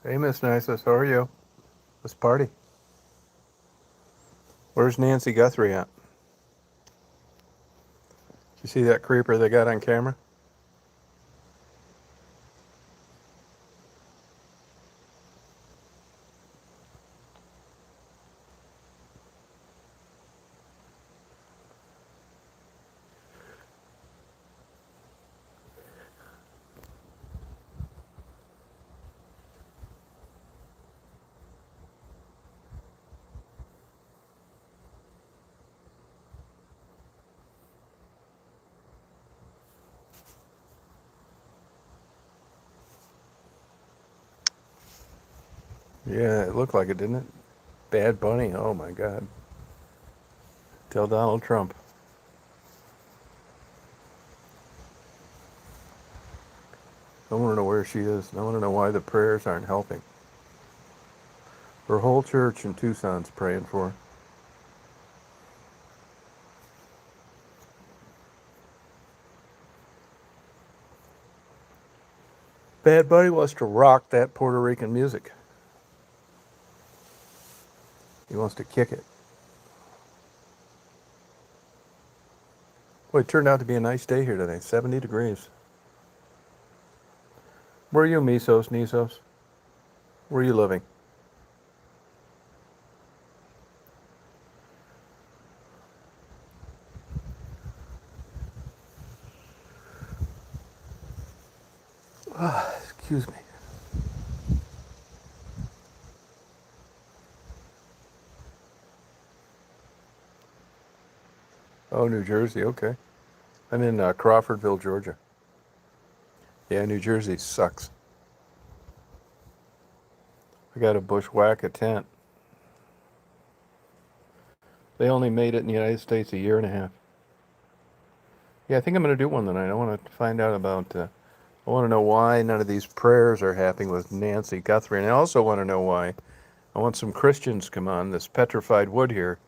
Hey, Miss Nisus, how are you? Let's party. Where's Nancy Guthrie at? You see that creeper they got on camera? Yeah, it looked like it, didn't it? Bad Bunny, oh my God. Tell Donald Trump. I want to know where she is. I want to know why the prayers aren't helping. Her whole church in Tucson's praying for her. Bad Bunny wants to rock that Puerto Rican music. He wants to kick it. Boy, it turned out to be a nice day here today. 70 degrees. Where are you, Misos, Nisos? Where are you living? Excuse me. Oh, New Jersey, okay. I'm in Crawfordville, Georgia. Yeah, New Jersey sucks. I got a bushwhack tent. They only made it in the United States a year and a half. Yeah, I think I'm going to do one tonight. I want to find out about. I want to know why none of these prayers are happening with Nancy Guthrie, and I also want to know why. I want some Christians to come on. This petrified wood here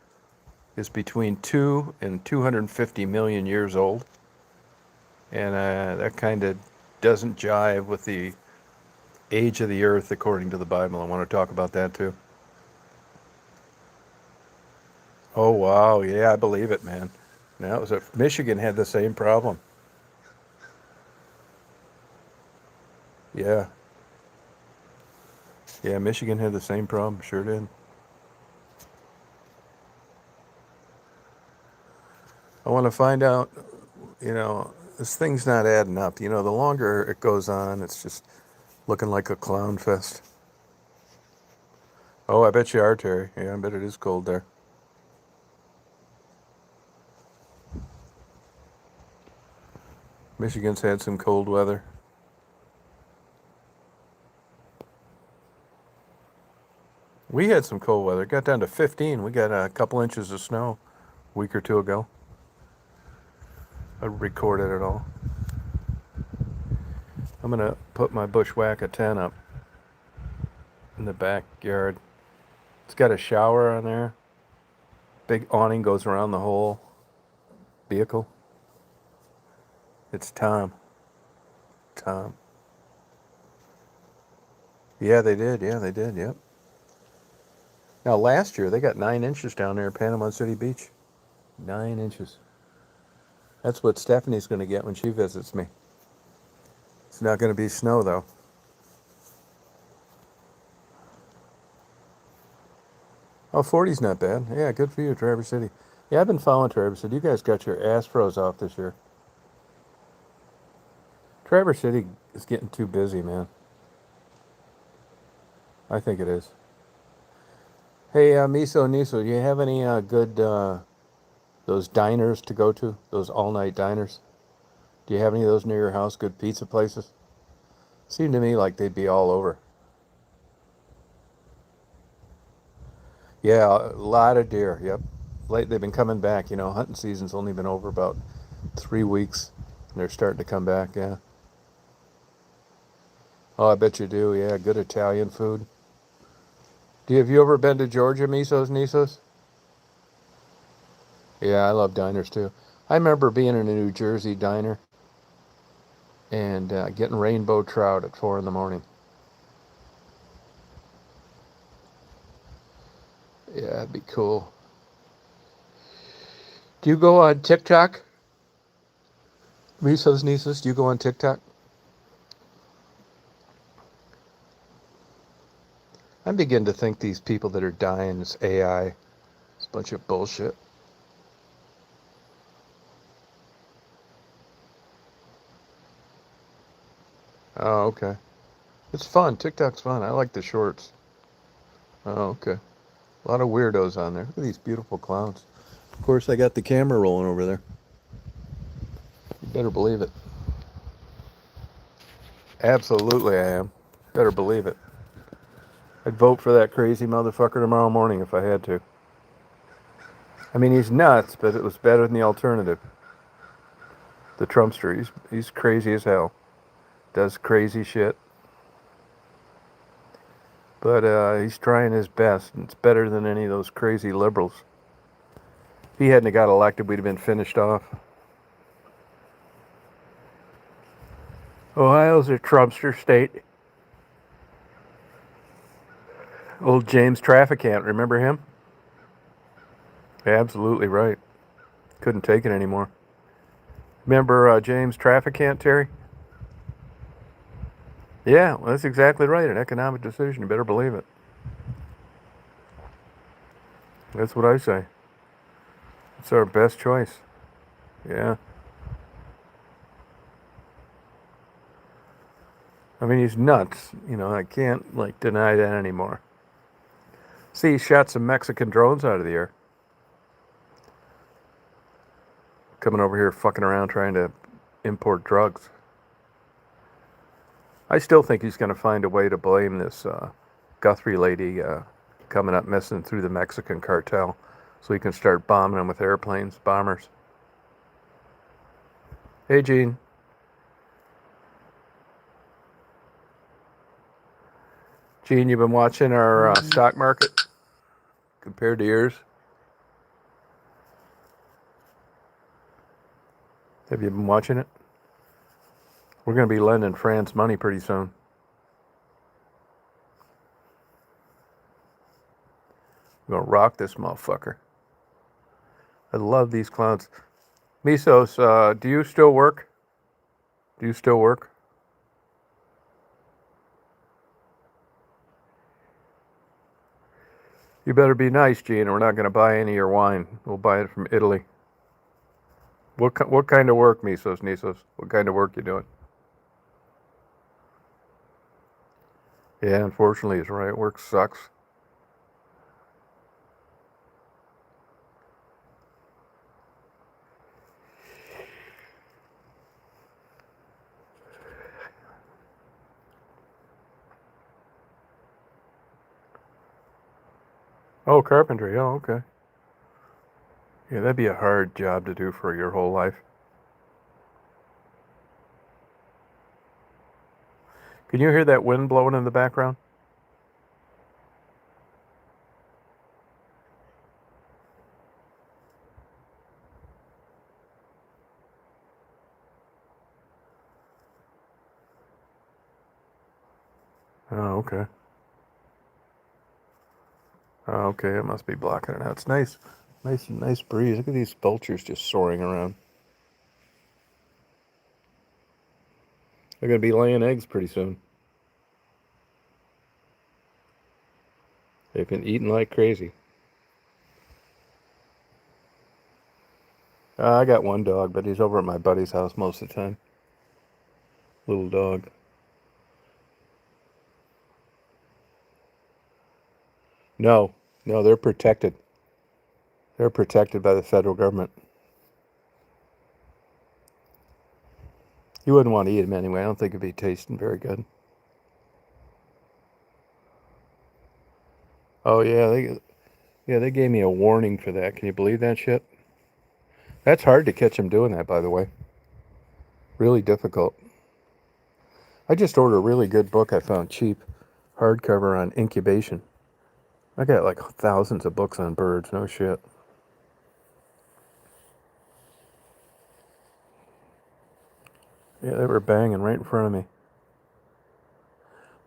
is between 2 and 250 million years old, and that kind of doesn't jive with the age of the earth according to the Bible. I want to talk about that too. Oh wow, yeah, I believe it, man. Now it was Michigan had the same problem. Yeah, yeah, Michigan had the same problem. Sure did. I want to find out. This thing's not adding up. The longer it goes on, it's just looking like a clown fest. Oh, I bet you are, Terry. Yeah, I bet it is cold there. Michigan's had some cold weather. We had some cold weather. It got down to 15. We got a couple inches of snow a week or two ago. I recorded it all. I'm going to put my bushwhacker tent up in the backyard. It's got a shower on there. Big awning goes around the whole vehicle. It's Tom. Tom. Yeah, they did. Yeah, they did. Yep. Now, last year, they got 9 inches down there at Panama City Beach. 9 inches. That's what Stephanie's going to get when she visits me. It's not going to be snow, though. Oh, 40's not bad. Yeah, good for you, Traverse City. Yeah, I've been following Traverse City. You guys got your ass froze off this year. Traverse City is getting too busy, man. I think it is. Hey, Miso Niso, do you have any good those diners to go to? Those all-night diners? Do you have any of those near your house? Good pizza places? Seemed to me like they'd be all over. Yeah, a lot of deer. Yep. Late they've been coming back. Hunting season's only been over about 3 weeks. And they're starting to come back. Yeah. Oh, I bet you do. Yeah, good Italian food. Have you ever been to Georgia, Misos Nisos? Yeah, I love diners too. I remember being in a New Jersey diner and getting rainbow trout at 4 in the morning. Yeah, it'd be cool. Do you go on TikTok? Misos Nisos, do you go on TikTok? I'm beginning to think these people that are dying is AI. It's a bunch of bullshit. Oh, okay. It's fun. TikTok's fun. I like the shorts. Oh, okay. A lot of weirdos on there. Look at these beautiful clowns. Of course, I got the camera rolling over there. You better believe it. Absolutely, I am. Better believe it. I'd vote for that crazy motherfucker tomorrow morning if I had to. I mean, he's nuts, but it was better than the alternative. The Trumpster. He's crazy as hell. Does crazy shit. But he's trying his best, and it's better than any of those crazy liberals. If he hadn't got elected, we'd have been finished off. Ohio's a Trumpster state. Old James Trafficant, remember him? Absolutely right. Couldn't take it anymore. Remember James Trafficant, Terry? Yeah, well, that's exactly right. An economic decision. You better believe it. That's what I say. It's our best choice. Yeah. I mean, he's nuts. I can't, deny that anymore. See, he shot some Mexican drones out of the air. Coming over here fucking around trying to import drugs. I still think he's going to find a way to blame this Guthrie lady coming up messing through the Mexican cartel so he can start bombing them with airplanes, bombers. Hey, Gene. Gene, you've been watching our stock market compared to yours? Have you been watching it? We're going to be lending France money pretty soon. We're going to rock this motherfucker. I love these clowns. Misos, do you still work? Do you still work? You better be nice, Gene, or we're not going to buy any of your wine. We'll buy it from Italy. What kind of work, Misos, Nisos? What kind of work you doing? Yeah, unfortunately, he's right. Work sucks. Oh, carpentry. Oh, okay. Yeah, that'd be a hard job to do for your whole life. Can you hear that wind blowing in the background? Oh, okay. Oh, okay. It must be blocking it out. It's nice, nice breeze. Look at these vultures just soaring around. They're gonna be laying eggs pretty soon. They've been eating like crazy. I got one dog, but he's over at my buddy's house most of the time. Little dog. No, no, they're protected. They're protected by the federal government. You wouldn't want to eat them anyway. I don't think it'd be tasting very good. Oh yeah, they gave me a warning for that. Can you believe that shit? That's hard to catch them doing that, by the way. Really difficult. I just ordered a really good book I found cheap, hardcover on incubation. I got like thousands of books on birds. No shit. Yeah, they were banging right in front of me.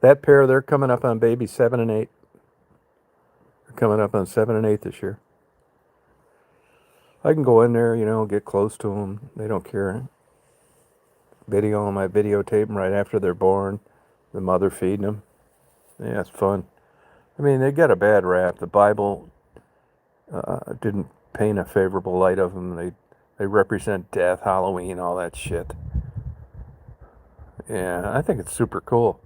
That pair, they're coming up on baby 7 and 8. They're coming up on 7 and 8 this year. I can go in there, get close to them. They don't care. Video them, I videotape them right after they're born. The mother feeding them. Yeah, it's fun. I mean, they got a bad rap. The Bible didn't paint a favorable light of them. They represent death, Halloween, all that shit. Yeah, I think it's super cool.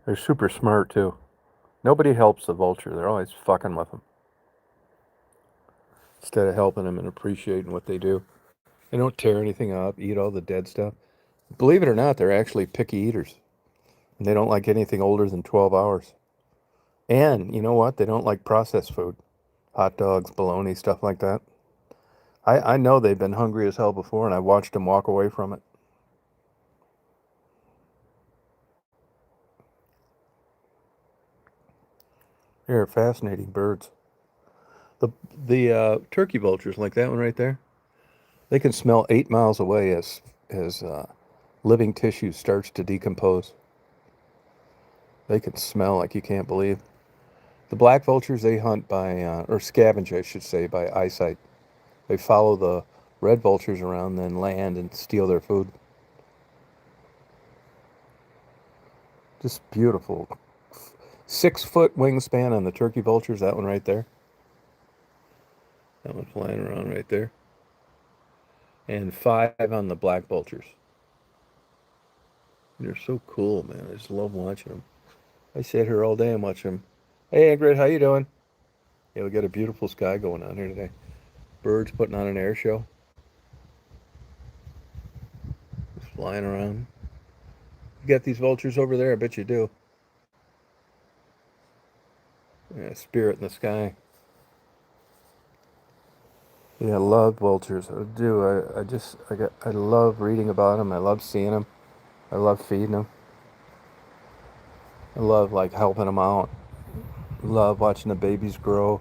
They're super smart too. Nobody helps the vulture. They're always fucking with them instead of helping them and appreciating what they do. They don't tear anything up, eat all the dead stuff. Believe it or not, they're actually picky eaters. And they don't like anything older than 12 hours. And you know what? They don't like processed food. Hot dogs, bologna, stuff like that. I know they've been hungry as hell before, and I watched them walk away from it. They're fascinating birds. The the turkey vultures, like that one right there, they can smell 8 miles away as living tissue starts to decompose. They can smell like you can't believe. The black vultures, they hunt by, or scavenge, I should say, by eyesight. They follow the red vultures around, then land and steal their food. Just beautiful. 6 foot wingspan on the turkey vultures, that one right there. That one flying around right there. And 5 on the black vultures. They're so cool, man. I just love watching them. I sit here all day and watch them. Hey, Ingrid, how you doing? Yeah, we got a beautiful sky going on here today. Birds putting on an air show. Just flying around. You got these vultures over there? I bet you do. Yeah, spirit in the sky. Yeah, I love vultures. I do. I love reading about them. I love seeing them. I love feeding them. I love like helping them out. Love watching the babies grow.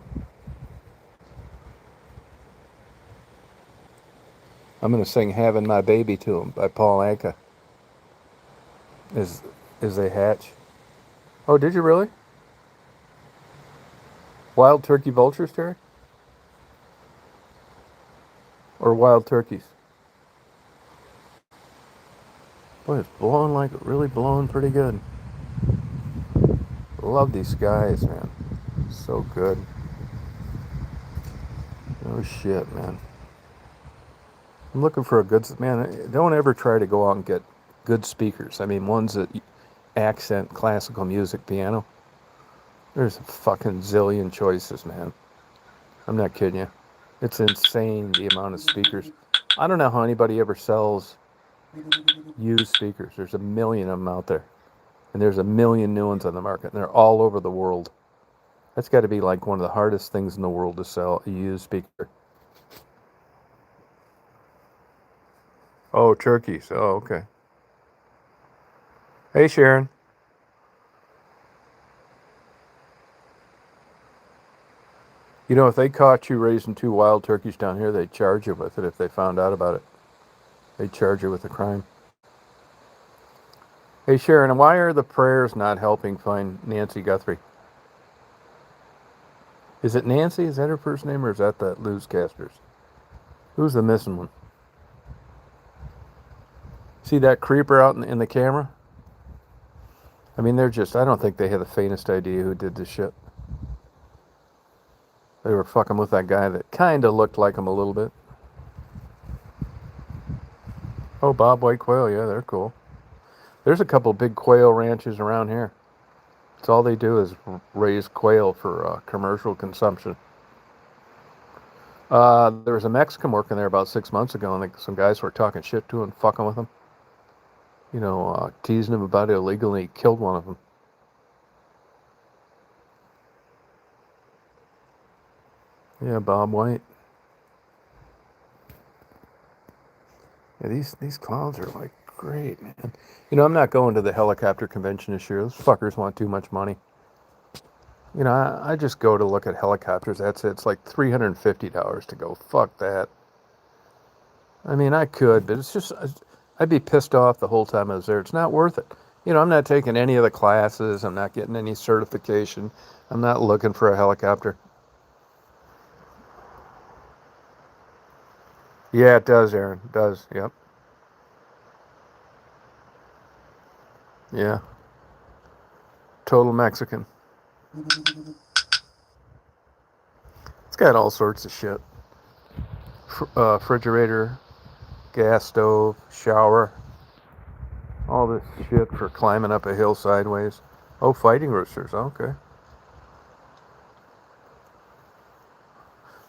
I'm gonna sing "Having My Baby" to them by Paul Anka as as they hatch. Oh, did you really? Wild turkey vultures, Terry, or wild turkeys? Boy, it's blowing like really blowing pretty good. Love these skies, man. So good. Oh shit, man. I'm looking for a good man. Don't ever try to go out and get good speakers. I mean, ones that accent classical music, piano. There's a fucking zillion choices, man. I'm not kidding you. It's insane the amount of speakers. I don't know how anybody ever sells used speakers. There's a million of them out there, and there's a million new ones on the market, and they're all over the world. That's got to be like one of the hardest things in the world to sell a used speaker. Oh, turkeys. Oh, okay. Hey, Sharon. You know, if they caught you raising two wild turkeys down here, they'd charge you with it if they found out about it. They'd charge you with a crime. Hey, Sharon, why are the prayers not helping find Nancy Guthrie? Is it Nancy? Is that her first name, or is that the newscasters? Who's the missing one? See that creeper out in the camera? I mean, I don't think they had the faintest idea who did this shit. They were fucking with that guy that kind of looked like him a little bit. Oh, Bob White Quail, yeah, they're cool. There's a couple big quail ranches around here. It's all they do is raise quail for commercial consumption. There was a Mexican working there about 6 months ago, and some guys were talking shit to him, fucking with him. You know, teasing him about it illegally. He killed one of them. Yeah, Bob White. Yeah, these clowns are like great, man. You know, I'm not going to the helicopter convention this year. Those fuckers want too much money. You know, I just go to look at helicopters. That's it. It's like $350 to go. Fuck that. I mean, I could, but it's just, I'd be pissed off the whole time I was there. It's not worth it. You know, I'm not taking any of the classes. I'm not getting any certification. I'm not looking for a helicopter. Yeah, it does, Aaron. It does. Yep. Yeah. Total Mexican. It's got all sorts of shit. Refrigerator, gas stove, shower, all this shit for climbing up a hill sideways. Oh, fighting roosters. Okay.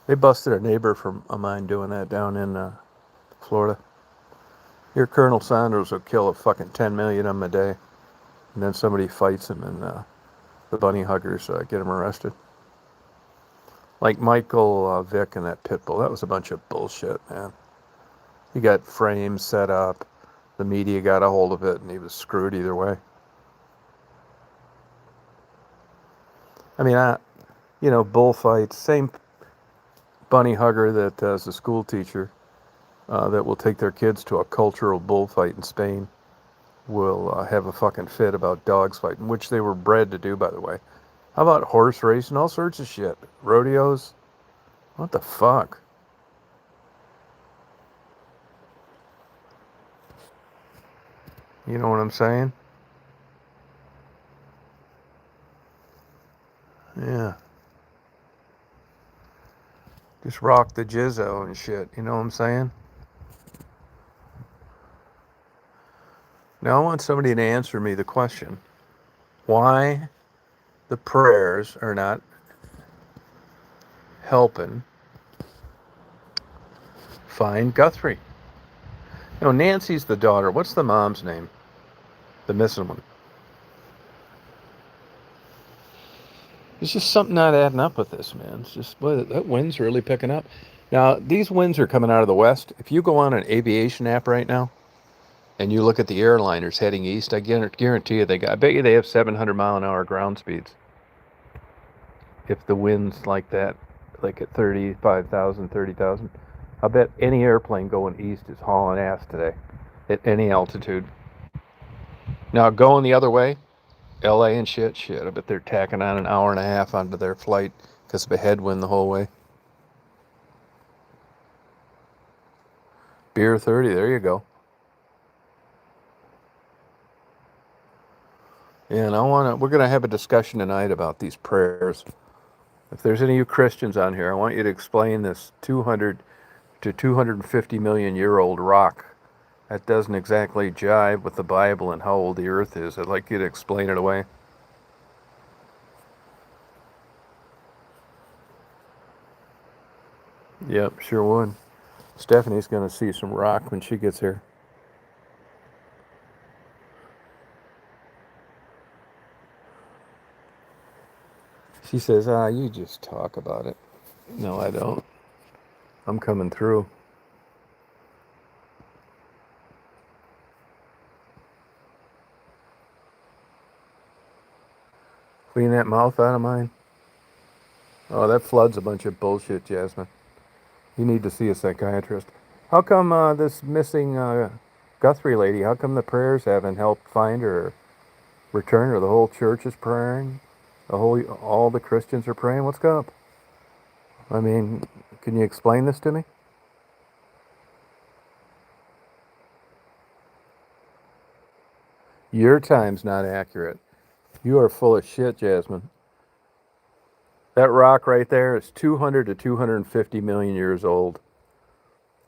They busted a neighbor of mine doing that down in Florida. Here, Colonel Sanders will kill a fucking 10 million of them a day, and then somebody fights him, and the bunny huggers get him arrested. Like Michael Vick and that pit bull. That was a bunch of bullshit, man. He got frames set up. The media got a hold of it, and he was screwed either way. I mean, bullfights. Same bunny hugger that is a school teacher that will take their kids to a cultural bullfight in Spain will have a fucking fit about dogs fighting, which they were bred to do, by the way. How about horse racing? All sorts of shit. Rodeos? What the fuck? You know what I'm saying? Yeah. Just rock the jizzo and shit. You know what I'm saying? Now I want somebody to answer me the question why the prayers are not helping find Guthrie. You know, Nancy's the daughter. What's the mom's name? The missing one. There's just something not adding up with this, man. It's just, boy, that wind's really picking up. Now, these winds are coming out of the west. If you go on an aviation app right now and you look at the airliners heading east, I guarantee you I bet you they have 700-mile-an-hour ground speeds. If the wind's like that, like at 35,000, 30,000, I bet any airplane going east is hauling ass today at any altitude. Now, going the other way, LA and shit, I bet they're tacking on an hour and a half onto their flight because of a headwind the whole way. Beer 30, there you go. Yeah, and we're going to have a discussion tonight about these prayers. If there's any of you Christians on here, I want you to explain this 200 to 250 million year old rock. That doesn't exactly jive with the Bible and how old the earth is. I'd like you to explain it away. Yep, sure would. Stephanie's going to see some rock when she gets here. She says, you just talk about it. No, I don't. I'm coming through. Clean that mouth out of mine. Oh, that flood's a bunch of bullshit, Jasmine. You need to see a psychiatrist. How come this missing Guthrie lady, how come the prayers haven't helped find her or return her? The whole church is praying. All the Christians are praying. What's up? I mean, can you explain this to me? Your time's not accurate. You are full of shit, Jasmine. That rock right there is 200 to 250 million years old.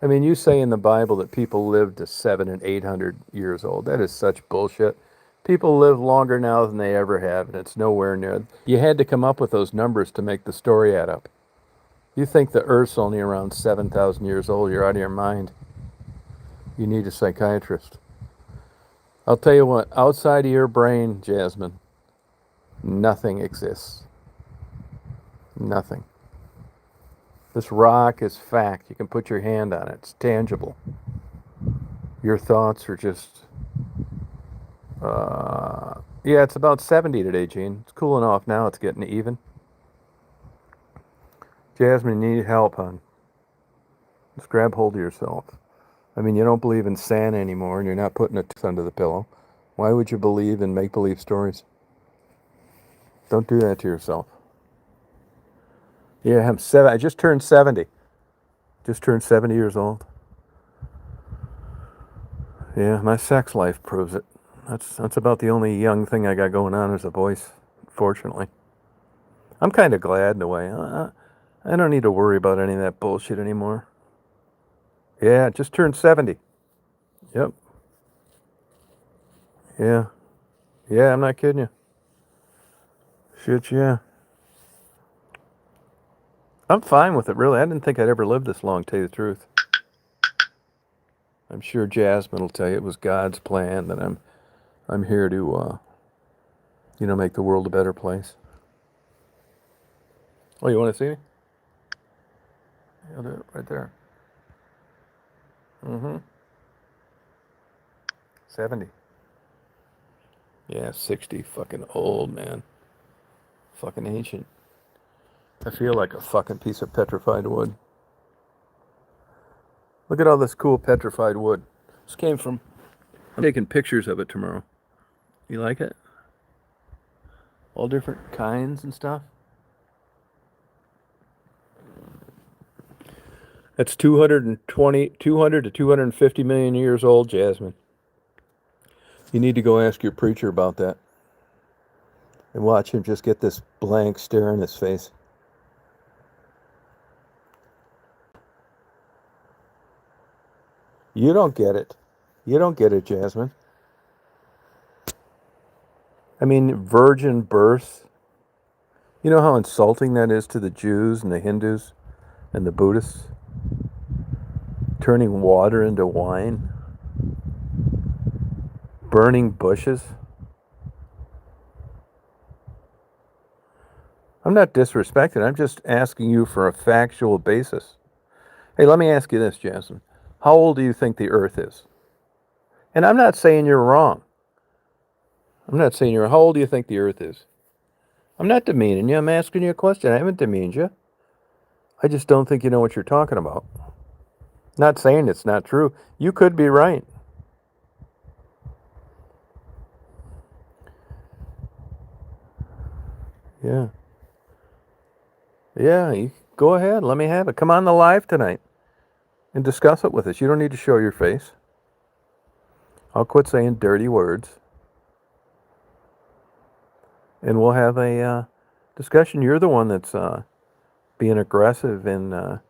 I mean, you say in the Bible that people live to 700 and 800 years old. That is such bullshit. People live longer now than they ever have, and it's nowhere near. You had to come up with those numbers to make the story add up. You think the Earth's only around 7,000 years old, you're out of your mind. You need a psychiatrist. I'll tell you what, outside of your brain, Jasmine, nothing exists. Nothing. This rock is fact. You can put your hand on it. It's tangible. Your thoughts are just... yeah, it's about 70 today, Gene. It's cooling off now. It's getting even. Jasmine, you need help, hon. Just grab hold of yourself. I mean, you don't believe in Santa anymore, and you're not putting a tooth under the pillow. Why would you believe in make-believe stories? Don't do that to yourself. Yeah, I'm 7. I just turned 70. Just turned 70 years old. Yeah, my sex life proves it. That's about the only young thing I got going on as a voice, fortunately. I'm kind of glad in a way. I don't need to worry about any of that bullshit anymore. Yeah, just turned 70. Yep. Yeah. Yeah, I'm not kidding you. Shit, yeah. I'm fine with it, really. I didn't think I'd ever live this long, to tell you the truth. I'm sure Jasmine will tell you it was God's plan that I'm here to, make the world a better place. Oh, you want to see me? I'll do it right there. Mm-hmm. 70. Yeah, 60. Fucking old, man. Fucking ancient. I feel like a fucking piece of petrified wood. Look at all this cool petrified wood. This came from... I'm taking pictures of it tomorrow. You like it? All different kinds and stuff. That's 200 to 250 million years old, Jasmine. You need to go ask your preacher about that. And watch him just get this blank stare in his face. You don't get it. You don't get it, Jasmine. I mean, virgin birth. You know how insulting that is to the Jews and the Hindus and the Buddhists? Turning water into wine. Burning bushes. I'm not disrespecting. I'm just asking you for a factual basis. Hey, let me ask you this, Jasmine. How old do you think the Earth is? And I'm not saying you're wrong. I'm not saying you're. How old do you think the Earth is? I'm not demeaning you. I'm asking you a question. I haven't demeaned you. I just don't think you know what you're talking about. Not saying it's not true. You could be right. Yeah. Yeah, you go ahead. Let me have it. Come on the live tonight and discuss it with us. You don't need to show your face. I'll quit saying dirty words and we'll have a discussion. You're the one that's being aggressive and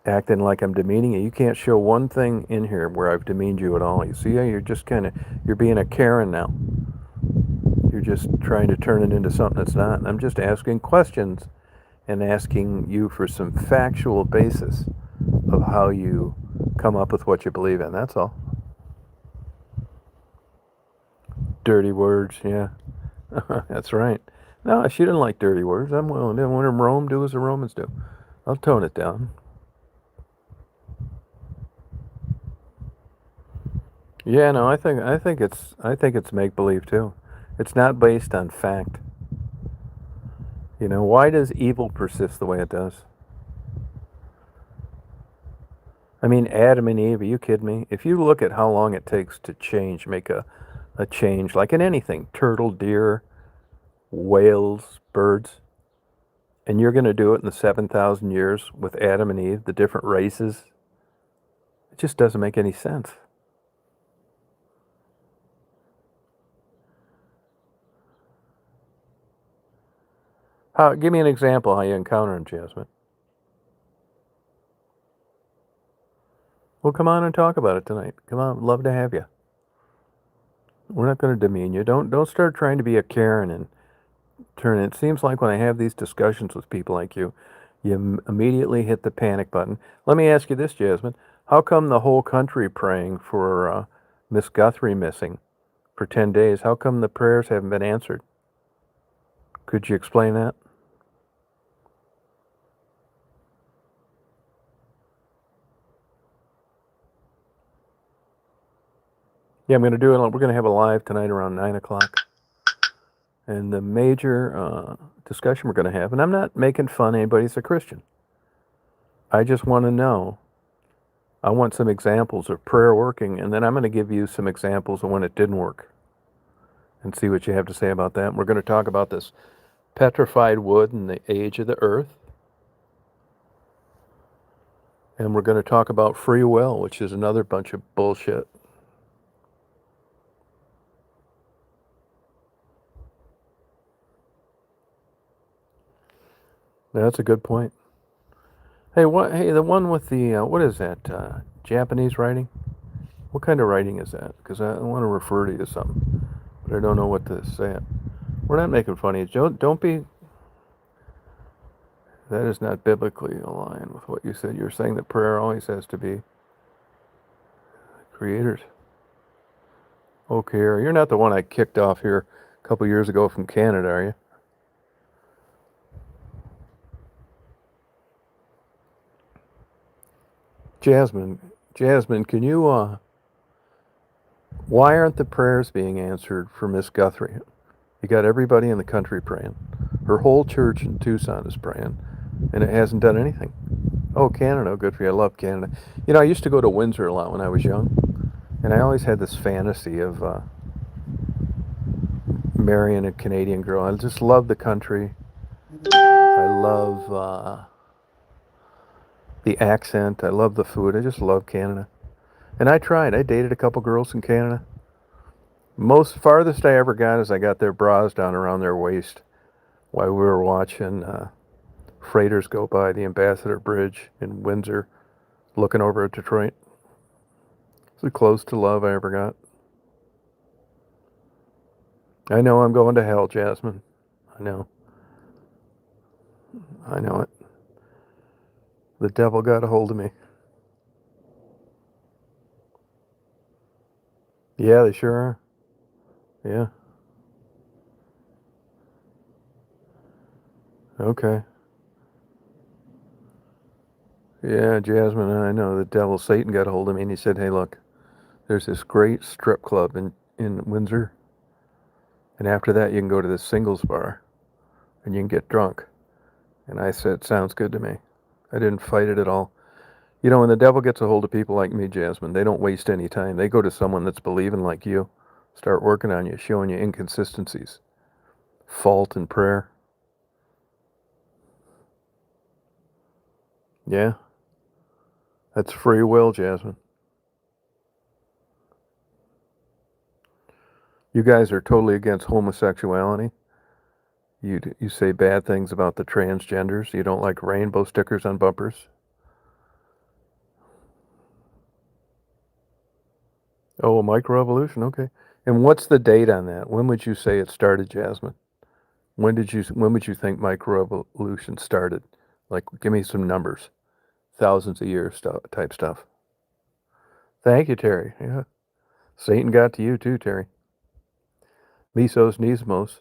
acting like I'm demeaning you. You can't show one thing in here where I've demeaned you at all. You see, you're just you're being a Karen now. You're just trying to turn it into something that's not. I'm just asking questions and asking you for some factual basis of how you come up with what you believe in. That's all. Dirty words, yeah. That's right. No, she didn't like dirty words. I'm willing to. When in Rome, do as the Romans do. I'll tone it down. Yeah, no, I think it's make believe too. It's not based on fact. Why does evil persist the way it does? I mean, Adam and Eve, are you kidding me? If you look at how long it takes to make a change, like in anything, turtle, deer, whales, birds, and you're going to do it in the 7,000 years with Adam and Eve, the different races, it just doesn't make any sense. Give me an example how you encounter them, Jasmine. Well, come on and talk about it tonight. Come on, love to have you. We're not going to demean you. Don't start trying to be a Karen and turn it. It seems like when I have these discussions with people like you immediately hit the panic button. Let me ask you this, Jasmine. How come the whole country praying for Miss Guthrie missing for 10 days? How come the prayers haven't been answered? Could you explain that? Yeah, I'm going to do it. We're going to have a live tonight around 9 o'clock. And the major discussion we're going to have, and I'm not making fun of anybody that's a Christian. I just want to know. I want some examples of prayer working, and then I'm going to give you some examples of when it didn't work and see what you have to say about that. And we're going to talk about this petrified wood and the age of the earth. And we're going to talk about free will, which is another bunch of bullshit. That's a good point. Hey, the one with the what is that? Japanese writing? What kind of writing is that? Because I want to refer to you to something, but I don't know what to say. We're not making fun of you. Don't be. That is not biblically aligned with what you said. You're saying that prayer always has to be creators. Okay, you're not the one I kicked off here a couple years ago from Canada, are you? Jasmine, can you why aren't the prayers being answered for Miss Guthrie? You got everybody in the country praying. Her whole church in Tucson is praying, and it hasn't done anything. Oh, Canada, good for you. I love Canada. I used to go to Windsor a lot when I was young, and I always had this fantasy of marrying a Canadian girl. I just love the country. I love the accent. I love the food. I just love Canada. And I tried. I dated a couple girls in Canada. Most farthest I ever got is I got their bras down around their waist while we were watching freighters go by the Ambassador Bridge in Windsor, looking over at Detroit. It's the close to love I ever got. I know I'm going to hell, Jasmine. I know. I know it. The devil got a hold of me. Yeah, they sure are. Yeah. Okay. Yeah, Jasmine, I know the devil Satan got a hold of me and he said, "Hey, look, there's this great strip club in Windsor, and after that you can go to this singles bar and you can get drunk." And I said, "Sounds good to me." I didn't fight it at all. You know, when the devil gets a hold of people like me, Jasmine, they don't waste any time. They go to someone that's believing like you, start working on you, showing you inconsistencies, fault in prayer. Yeah, that's free will, Jasmine. You guys are totally against homosexuality. You say bad things about the transgenders. You don't like rainbow stickers on bumpers. Oh, a microevolution. Okay. And what's the date on that? When would you say it started, Jasmine? When would you think microevolution started? Like, give me some numbers. Thousands of years type stuff. Thank you, Terry. Yeah. Satan got to you too, Terry. Mesos Nismos.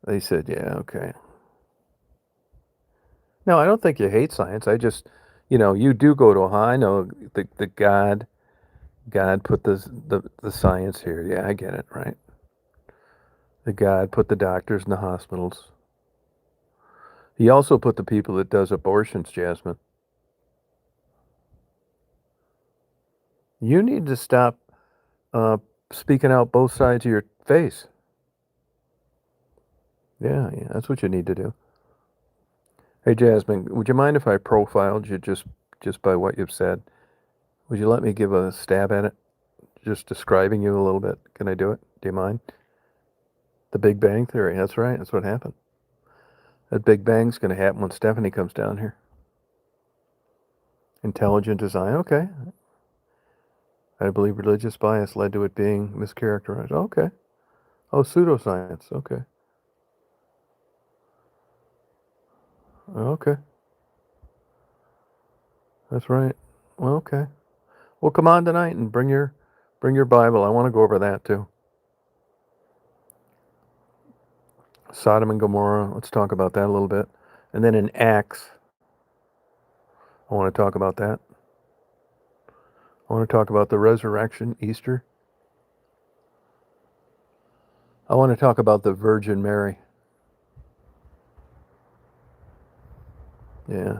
They said, yeah, okay. No, I don't think you hate science. I just, you do go to a high. I know the God put the science here. Yeah, I get it, right? The God put the doctors in the hospitals. He also put the people that does abortions, Jasmine. You need to stop uh, speaking out both sides of your face. Yeah, yeah, that's what you need to do. Hey, Jasmine, would you mind if I profiled you just by what you've said? Would you let me give a stab at it? Just describing you a little bit. Can I do it? Do you mind? The Big Bang Theory. That's right. That's what happened. That Big Bang's going to happen when Stephanie comes down here. Intelligent design. Okay. I believe religious bias led to it being mischaracterized. Okay. Oh, pseudoscience. Okay. Okay. That's right. Well, okay. Well, come on tonight and bring your Bible. I want to go over that too. Sodom and Gomorrah. Let's talk about that a little bit. And then in Acts, I want to talk about that. I want to talk about the resurrection, Easter. I want to talk about the Virgin Mary. Yeah.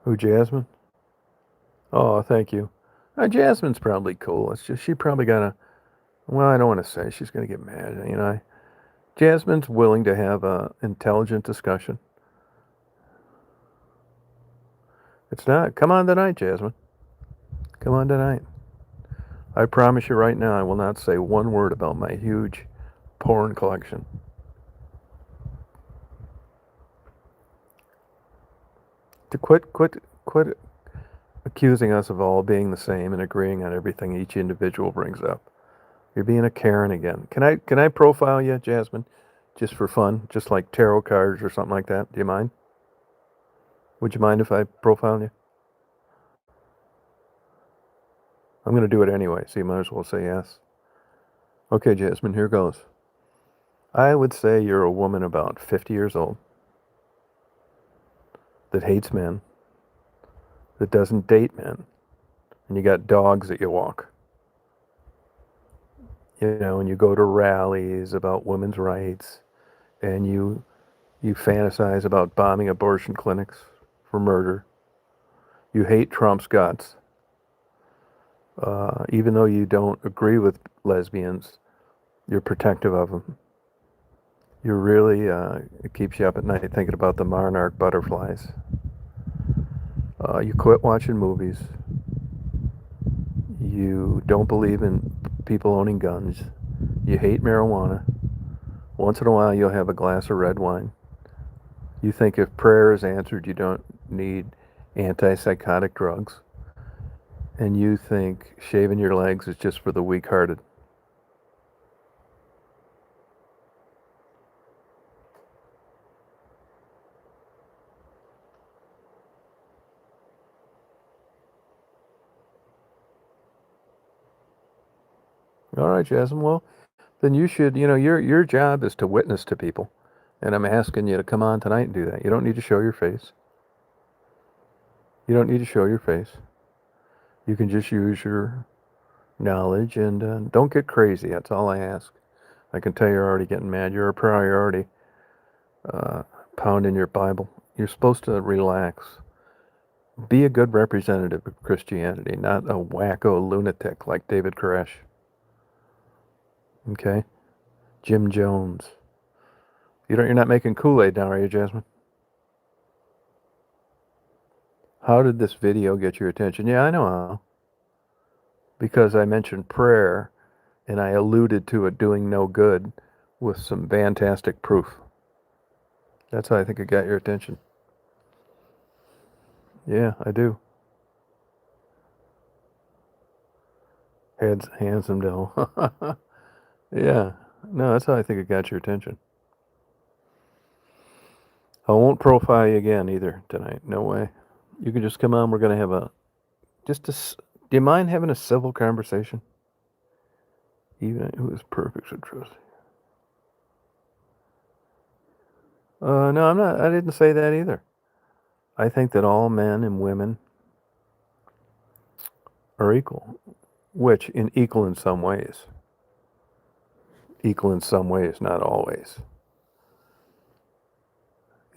Who, Jasmine? Oh, thank you. Jasmine's probably cool. It's just she probably got to. Well, I don't want to say she's going to get mad. Jasmine's willing to have a intelligent discussion. It's not. Come on tonight, Jasmine. Come on tonight. I promise you right now, I will not say one word about my huge porn collection. To quit accusing us of all being the same and agreeing on everything each individual brings up. You're being a Karen again. Can I profile you, Jasmine, just for fun, just like tarot cards or something like that? Do you mind? Would you mind if I profile you? I'm going to do it anyway, so you might as well say yes. Okay, Jasmine, here goes. I would say you're a woman about 50 years old that hates men, that doesn't date men, and you got dogs that you walk. And you go to rallies about women's rights, and you fantasize about bombing abortion clinics for murder. You hate Trump's guts. Even though you don't agree with lesbians, you're protective of them. It keeps you up at night thinking about the monarch butterflies. You quit watching movies. You don't believe in people owning guns. You hate marijuana. Once in a while, you'll have a glass of red wine. You think if prayer is answered, you don't need antipsychotic drugs. And you think shaving your legs is just for the weak hearted. All right, Jasmine. Well, then you should, your job is to witness to people. And I'm asking you to come on tonight and do that. You don't need to show your face. You don't need to show your face. You can just use your knowledge and don't get crazy. That's all I ask. I can tell you're already getting mad. You're probably already uh, pounding your Bible. You're supposed to relax. Be a good representative of Christianity, not a wacko lunatic like David Koresh. Okay? Jim Jones. You're not making Kool-Aid now, are you, Jasmine? How did this video get your attention? Yeah, I know how. Because I mentioned prayer and I alluded to it doing no good with some fantastic proof. That's how I think it got your attention. Yeah, I do. Handsome devil. Yeah. No, that's how I think it got your attention. I won't profile you again either tonight. No way. You can just come on. We're going to have do you mind having a civil conversation? Even who is perfect should trust. No, I'm not. I didn't say that either. I think that all men and women are equal, which equal in some ways. Equal in some ways, not always.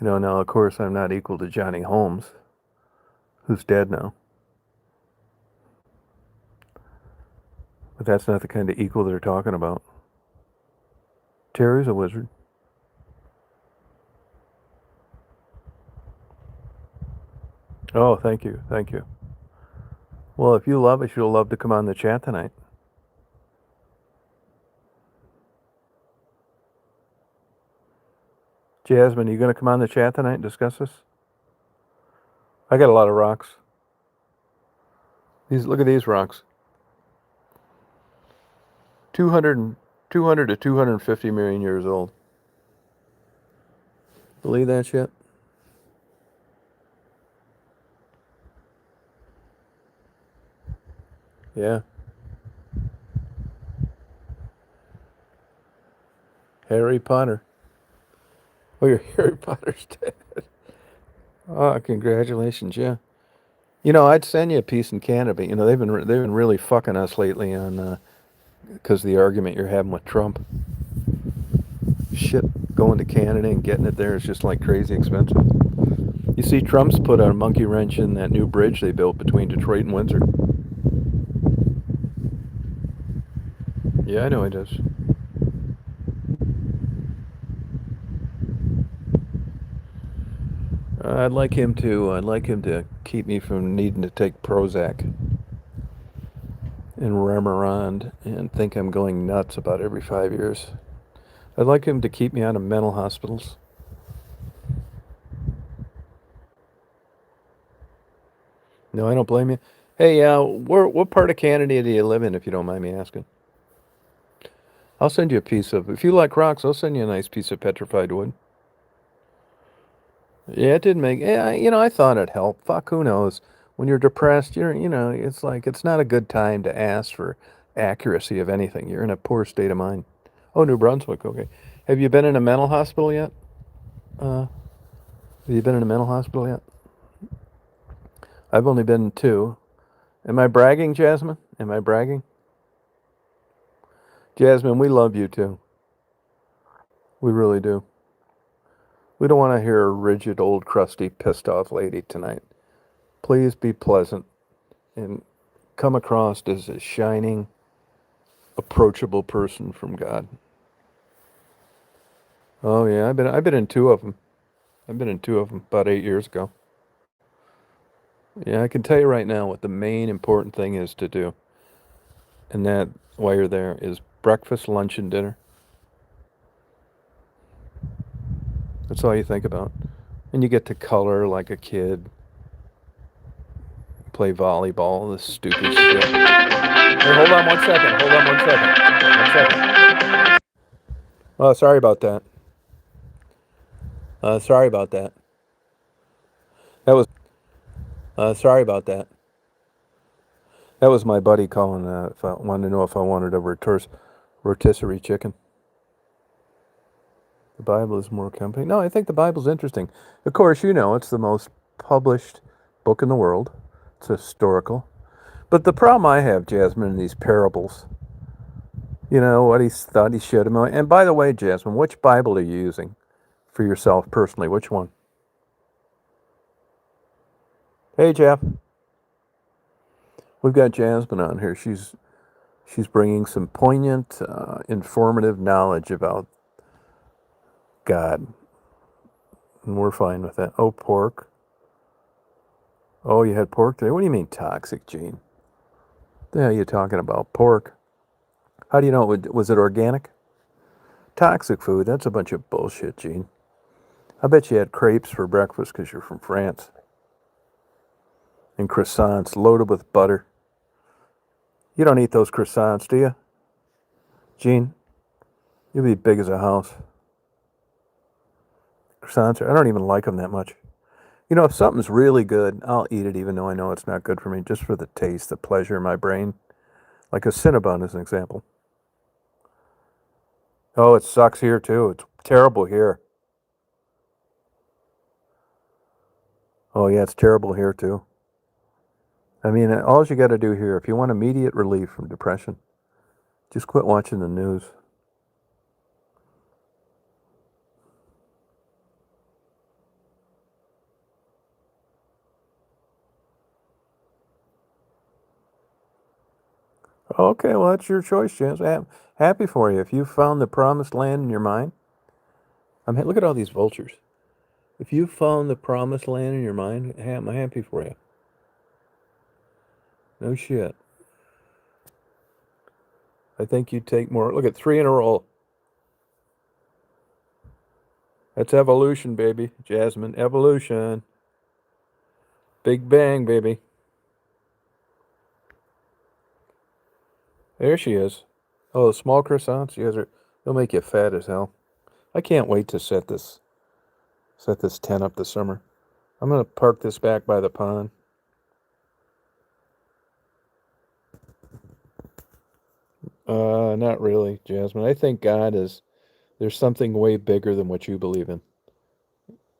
Now of course I'm not equal to Johnny Holmes, who's dead now. But that's not the kind of equal they're talking about. Terry's a wizard. Oh, thank you. Thank you. Well, if you love us, you'll love to come on the chat tonight. Jasmine, are you going to come on the chat tonight and discuss this? I got a lot of rocks. Look at these rocks. 200 to 250 million years old. Believe that shit? Yeah. Harry Potter. Oh, your Harry Potter's dead. Oh, congratulations, yeah. I'd send you a piece in Canada, but they've been really fucking us lately on because of the argument you're having with Trump. Shit, going to Canada and getting it there is just like crazy expensive. You see, Trump's put a monkey wrench in that new bridge they built between Detroit and Windsor. Yeah, I know he does. I'd like him to keep me from needing to take Prozac and Remeron and think I'm going nuts about every 5 years. I'd like him to keep me out of mental hospitals. No, I don't blame you. Hey, what part of Canada do you live in, if you don't mind me asking? I'll send you a piece of. If you like rocks, I'll send you a nice piece of petrified wood. Yeah, it didn't make. Yeah, I thought it'd help. Fuck, who knows? When you're depressed, it's like it's not a good time to ask for accuracy of anything. You're in a poor state of mind. Oh, New Brunswick. Okay. Have you been in a mental hospital yet? Have you been in a mental hospital yet? I've only been in two. Am I bragging, Jasmine? Am I bragging? Jasmine, we love you too. We really do. We don't want to hear a rigid, old, crusty, pissed off lady tonight. Please be pleasant and come across as a shining, approachable person from God. Oh yeah, I've been in two of them. I've been in two of them about 8 years ago. Yeah, I can tell you right now what the main important thing is to do, and that while you're there is breakfast, lunch, and dinner. That's all you think about, and you get to color like a kid, play volleyball, this stupid shit. Hey, hold on 1 second. Hold on 1 second. 1 second. Oh, sorry about that. Sorry about that. That was. Sorry about that. That was my buddy calling. If I wanted to know if I wanted a rotisserie chicken. The Bible is more company. No, I think the Bible's interesting. Of course, you know, it's the most published book in the world. It's historical. But the problem I have, Jasmine, in these parables, you know, what he thought he should have. And by the way, Jasmine, which Bible are you using for yourself personally? Which one? Hey, Jeff. We've got Jasmine on here. She's bringing some poignant, informative knowledge about God, and we're fine with that. Oh, pork. Oh, you had pork today? What do you mean toxic, Gene? The hell are you talking about? Pork. How do you know was it organic? Toxic food, that's a bunch of bullshit, Gene. I bet you had crepes for breakfast because you're from France. And croissants loaded with butter. You don't eat those croissants, do you? Gene, you'll be big as a house. Croissants, I don't even like them that much. You know, if something's really good, I'll eat it even though I know it's not good for me, just for the taste, the pleasure in my brain. Like a Cinnabon is an example. Oh, it sucks here too. It's terrible here. Oh, yeah, it's terrible here too. I mean, all you got to do here, if you want immediate relief from depression, just quit watching the news. Okay, well, that's your choice, James. I'm happy for you. If you found the promised land in your mind, look at all these vultures. If you found the promised land in your mind, I'm happy for you. No shit. I think you'd take more. Look at 3 in a row. That's evolution, baby. Jasmine, evolution. Big bang, baby. There she is. Oh, the small croissants, they'll make you fat as hell. I can't wait to set this tent up this summer. I'm gonna park this back by the pond. Not really, Jasmine. I think there's something way bigger than what you believe in.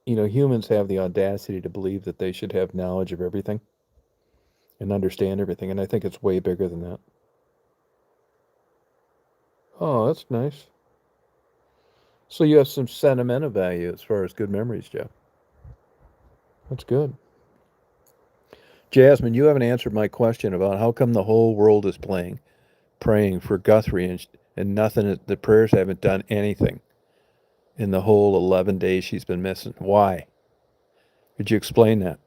You know, humans have the audacity to believe that they should have knowledge of everything and understand everything, and I think it's way bigger than that. Oh, that's nice. So you have some sentimental value as far as good memories, Jeff. That's good. Jasmine, you haven't answered my question about how come the whole world is praying for Guthrie, and nothing, the prayers haven't done anything in the whole 11 days she's been missing. Why? Could you explain that?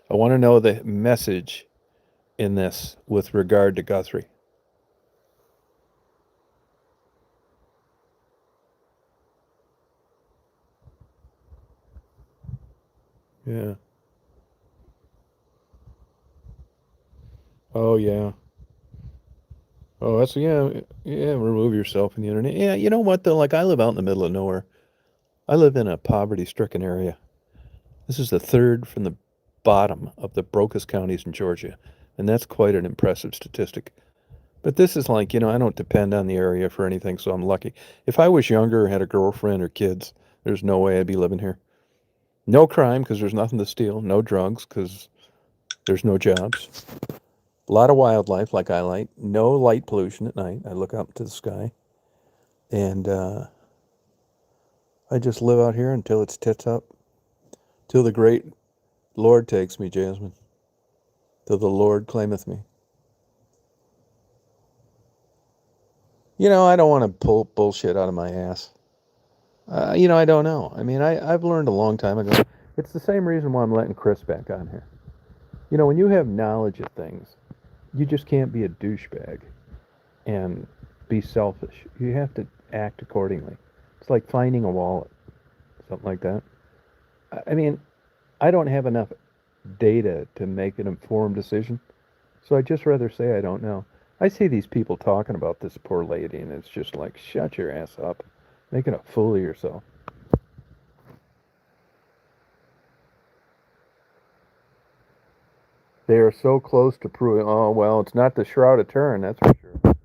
I want to know the message in this with regard to Guthrie. Yeah. Oh, yeah. Oh, that's, yeah, yeah, remove yourself from the internet. Yeah, you know what, though? Like, I live out in the middle of nowhere. I live in a poverty-stricken area. This is the third from the bottom of the brokest counties in Georgia, and that's quite an impressive statistic. But this is like, I don't depend on the area for anything, so I'm lucky. If I was younger, had a girlfriend or kids, there's no way I'd be living here. No crime because there's nothing to steal. No drugs because there's no jobs. A lot of wildlife like I like. No light pollution at night. I look up to the sky. And I just live out here until it's tits up. Till the great Lord takes me, Jasmine. Till the Lord claimeth me. I don't want to pull bullshit out of my ass. I don't know. I mean, I've learned a long time ago. It's the same reason why I'm letting Chris back on here. When you have knowledge of things, you just can't be a douchebag and be selfish. You have to act accordingly. It's like finding a wallet, something like that. I mean, I don't have enough data to make an informed decision, so I'd just rather say I don't know. I see these people talking about this poor lady, and it's just like, shut your ass up, making a fool of yourself. They are so close to proving, oh, well, it's not the Shroud of Turin, that's for sure.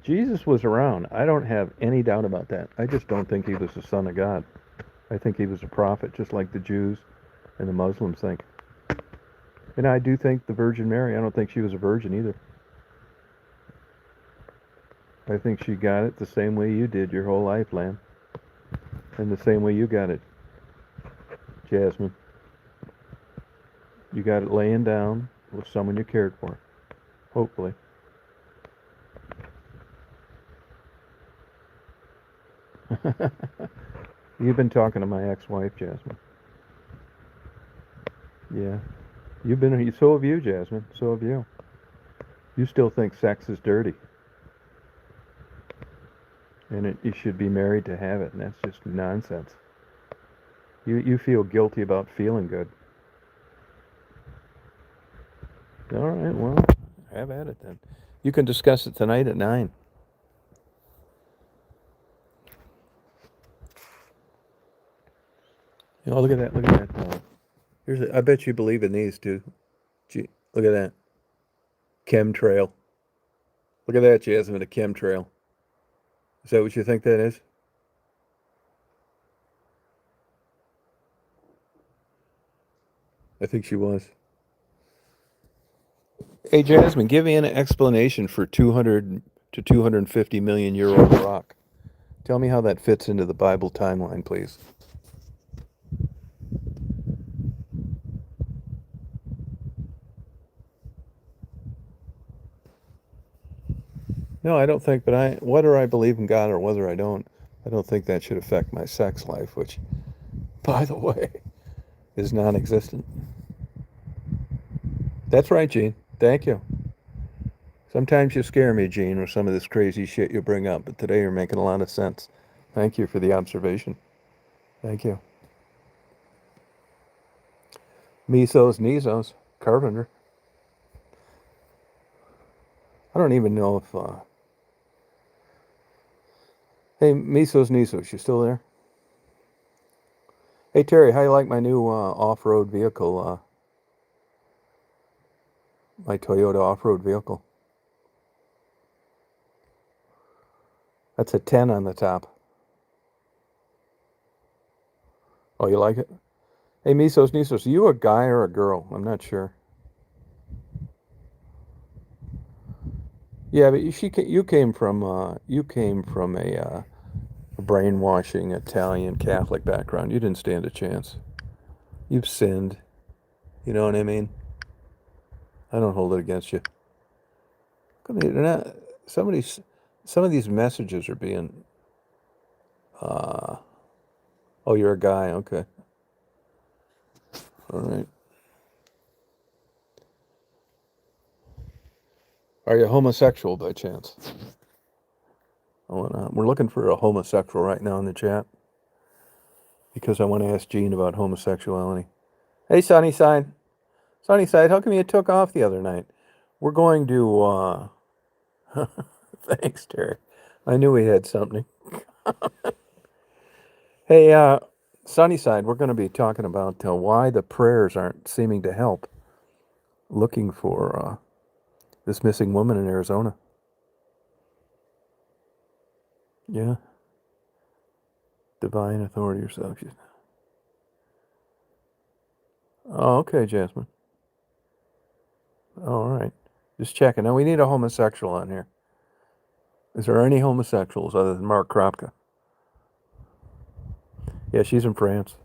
Jesus was around. I don't have any doubt about that. I just don't think he was the Son of God. I think he was a prophet, just like the Jews and the Muslims think. And I do think the Virgin Mary, I don't think she was a virgin either. I think she got it the same way you did your whole life, Lamb. And the same way you got it, Jasmine. You got it laying down with someone you cared for. Hopefully. You've been talking to my ex-wife, Jasmine. Yeah. So have you, Jasmine. So have you. You still think sex is dirty. And you should be married to have it, and that's just nonsense. You feel guilty about feeling good. All right, well, have at it then. You can discuss it tonight at 9. Oh, look at that! Look at that! I bet you believe in these too. Gee, look at that chemtrail. Look at that, Jasmine, a chemtrail. Is that what you think that is? I think she was. Hey, Jasmine, give me an explanation for 200 to 250 million year old rock. Tell me how that fits into the Bible timeline, please. No, I don't think, but whether I believe in God or whether I don't think that should affect my sex life, which, by the way, is non-existent. That's right, Gene. Thank you. Sometimes you scare me, Gene, with some of this crazy shit you bring up, but today you're making a lot of sense. Thank you for the observation. Thank you. Mesos, Nizos, Carpenter. I don't even know if... Hey, Mesos, Nizos, you still there? Hey, Terry, how you like my new off-road vehicle? My Toyota off-road vehicle. That's a 10 on the top. Oh, you like it? Hey, Mesos, Nizos, are you a guy or a girl? I'm not sure. Yeah, but you came from a brainwashing Italian Catholic background. You didn't stand a chance. You've sinned. You know what I mean? I don't hold it against you. They're not, some of these messages are being. Oh, you're a guy. Okay. All right. Are you homosexual by chance? We're looking for a homosexual right now in the chat because I want to ask Gene about homosexuality. Hey, Sunnyside. Sunnyside, how come you took off the other night? We're going to. Thanks, Terry. I knew we had something. Hey, Sunnyside, we're going to be talking about why the prayers aren't seeming to help. Looking for this missing woman in Arizona. Yeah. Divine authority or so. Oh, okay, Jasmine. All right. Just checking. Now, we need a homosexual on here. Is there any homosexuals other than Mark Kropka? Yeah, she's in France.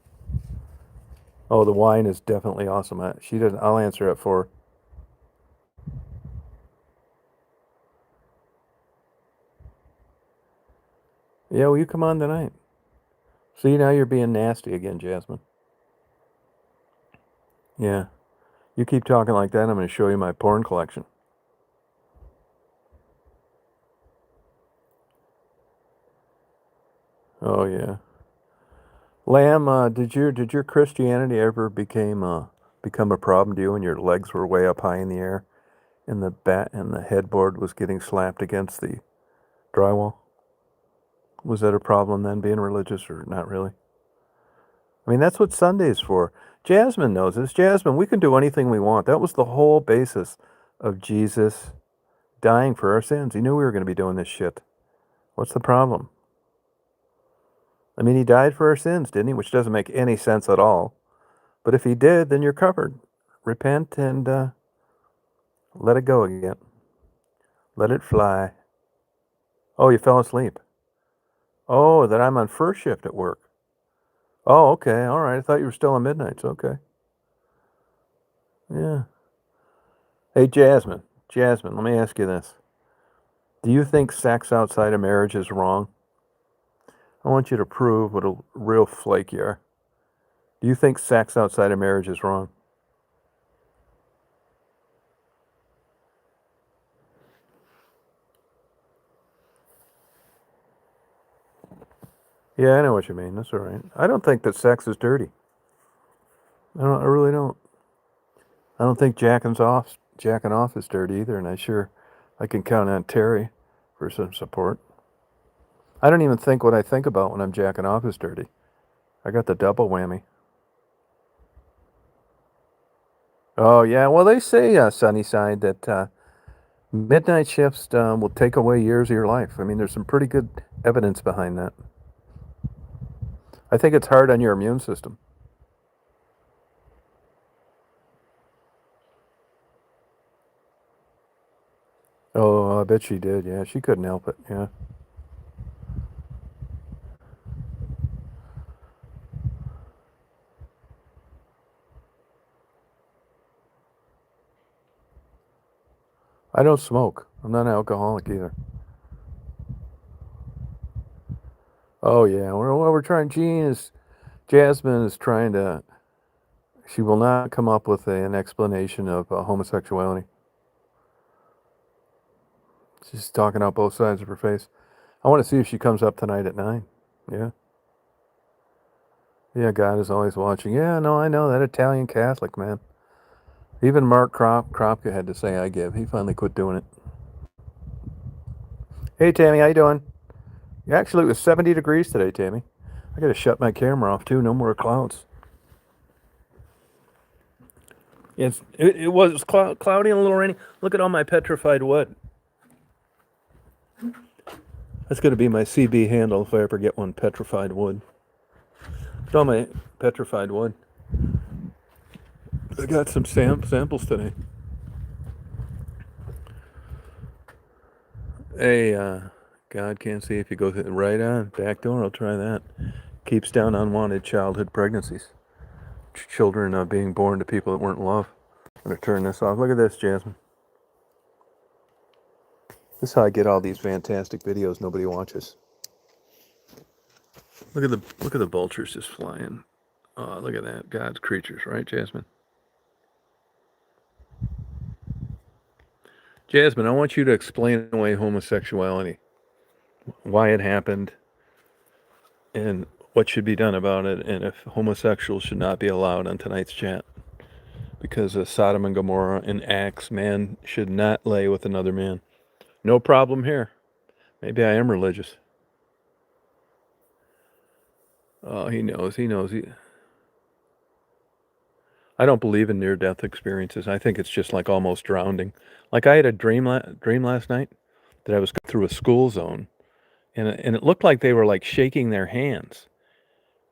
Oh, the wine is definitely awesome. She doesn't. I'll answer it for her. Yeah, will you come on tonight? See, now you're being nasty again, Jasmine. Yeah. You keep talking like that, I'm going to show you my porn collection. Oh, yeah. Lamb, did your Christianity ever become a problem to you when your legs were way up high in the air and the headboard was getting slapped against the drywall? Was that a problem then, being religious, or not really? I mean, that's what Sunday's for. Jasmine knows this. Jasmine, we can do anything we want. That was the whole basis of Jesus dying for our sins. He knew we were going to be doing this shit. What's the problem? I mean, he died for our sins, didn't he? Which doesn't make any sense at all. But if he did, then you're covered. Repent and let it go again. Let it fly. Oh, you fell asleep. Oh, that I'm on first shift at work. Oh, okay. All right. I thought you were still on midnights. Okay. Yeah. Hey, Jasmine. Jasmine, let me ask you this. Do you think sex outside of marriage is wrong? I want you to prove what a real flake you are. Do you think sex outside of marriage is wrong? Yeah, I know what you mean. That's all right. I don't think that sex is dirty. I really don't. I don't think jacking off is dirty either, and I can count on Terry for some support. I don't even think what I think about when I'm jacking off is dirty. I got the double whammy. Oh yeah, well they say Sunnyside that midnight shifts will take away years of your life. I mean, there's some pretty good evidence behind that. I think it's hard on your immune system. Oh, I bet she did. Yeah, she couldn't help it. Yeah. I don't smoke. I'm not an alcoholic either. Oh yeah. We're trying. Jasmine is trying to. She will not come up with an explanation of homosexuality. She's talking out both sides of her face. I want to see if she comes up tonight at 9. Yeah. Yeah, God is always watching. Yeah, no, I know that Italian Catholic, man. Even Mark Kropka had to say I give. He finally quit doing it. Hey, Tammy, how you doing? Actually, it was 70 degrees today, Tammy. I got to shut my camera off, too. No more clouds. It was cloudy and a little rainy. Look at all my petrified wood. That's going to be my CB handle if I ever get one, petrified wood. Look at all my petrified wood. I got some samples today. Hey, God can't see if you go right on. Back door, I'll try that. Keeps down unwanted childhood pregnancies. Children being born to people that weren't loved. I'm going to turn this off. Look at this, Jasmine. This is how I get all these fantastic videos nobody watches. Look at the vultures just flying. Oh, look at that. God's creatures, right, Jasmine? Jasmine, I want you to explain away homosexuality, why it happened, and what should be done about it, and if homosexuals should not be allowed on tonight's chat. Because of Sodom and Gomorrah and Acts, man should not lay with another man. No problem here. Maybe I am religious. Oh, he knows. I don't believe in near-death experiences. I think it's just like almost drowning. Like I had a dream last night that I was going through a school zone, and it looked like they were like shaking their hands.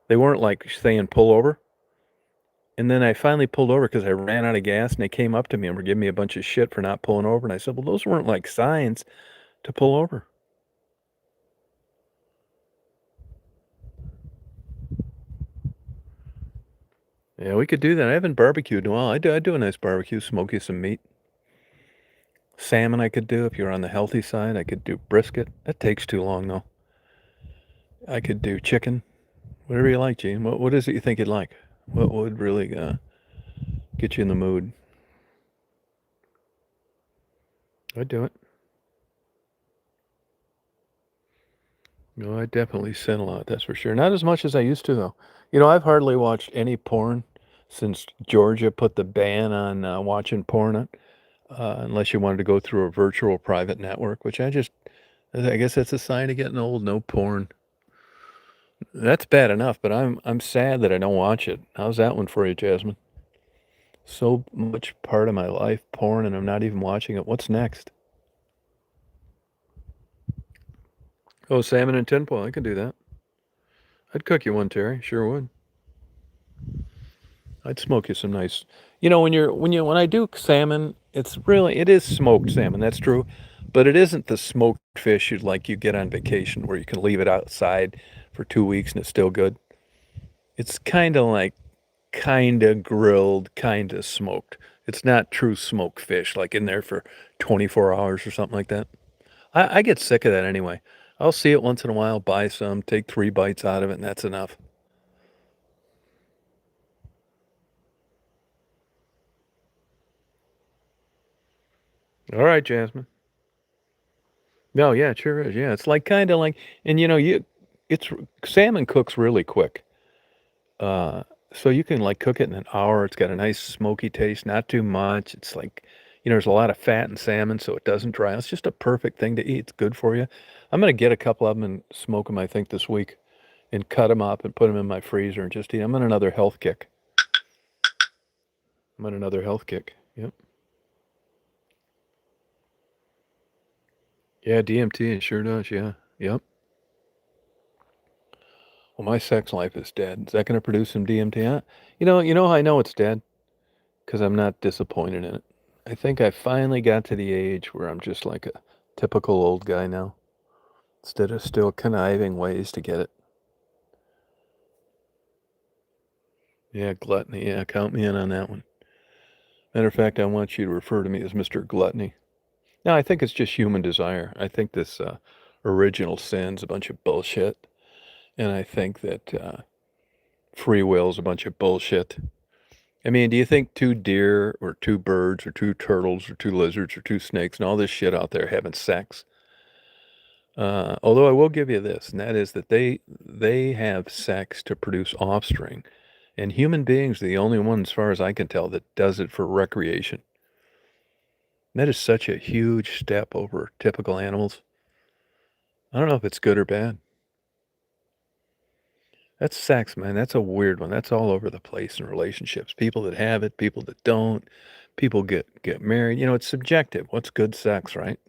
They weren't like saying pull over. And then I finally pulled over because I ran out of gas, and they came up to me and were giving me a bunch of shit for not pulling over. And I said, well, those weren't like signs to pull over. Yeah, we could do that. I haven't barbecued in a while. I do a nice barbecue, smoke you some meat. Salmon I could do if you're on the healthy side. I could do brisket. That takes too long, though. I could do chicken. Whatever you like, Gene. What is it you think you'd like? What would really get you in the mood? I'd do it. No, I definitely sin a lot, that's for sure. Not as much as I used to, though. You know, I've hardly watched any porn since Georgia put the ban on watching porn, unless you wanted to go through a virtual private network, which I guess that's a sign of getting old. No porn. That's bad enough, but I'm sad that I don't watch it. How's that one for you, Jasmine? So much part of my life, porn, and I'm not even watching it. What's next? Oh, salmon and tinfoil. I can do that. I'd cook you one, Terry. Sure would. I'd smoke you some nice. You know, when I do salmon, it is smoked salmon. That's true, but it isn't the smoked fish you get on vacation where you can leave it outside for 2 weeks and it's still good. It's kind of grilled, kind of smoked. It's not true smoked fish, like in there for 24 hours or something like that. I get sick of that anyway. I'll see it once in a while, buy some, take 3 bites out of it, and that's enough. All right, Jasmine. No, yeah, it sure is. Yeah, it's like kind of like, and it's salmon cooks really quick. Uh, so you can like cook it in an hour. It's got a nice smoky taste, not too much. It's like, there's a lot of fat in salmon, so it doesn't dry. It's just a perfect thing to eat. It's good for you. I'm gonna get a couple of them and smoke them, I think, this week, and cut them up and put them in my freezer and just eat. I'm on another health kick. I'm on another health kick. Yep. Yeah, DMT, it sure does. Yeah. Yep. Well, my sex life is dead. Is that going to produce some DMT? Huh? You know how I know it's dead? Because I'm not disappointed in it. I think I finally got to the age where I'm just like a typical old guy now, instead of still conniving ways to get it. Yeah, gluttony. Yeah, count me in on that one. Matter of fact, I want you to refer to me as Mr. Gluttony. Now, I think it's just human desire. I think this original sin's a bunch of bullshit. And I think that free will's a bunch of bullshit. I mean, do you think two deer or two birds or two turtles or two lizards or two snakes and all this shit out there having sex? Although I will give you this, and that is that they have sex to produce offspring, and human beings are the only one, as far as I can tell, that does it for recreation. And that is such a huge step over typical animals. I don't know if it's good or bad. That's sex, man. That's a weird one. That's all over the place in relationships. People that have it, people that don't. People get married. It's subjective. What's good sex, right?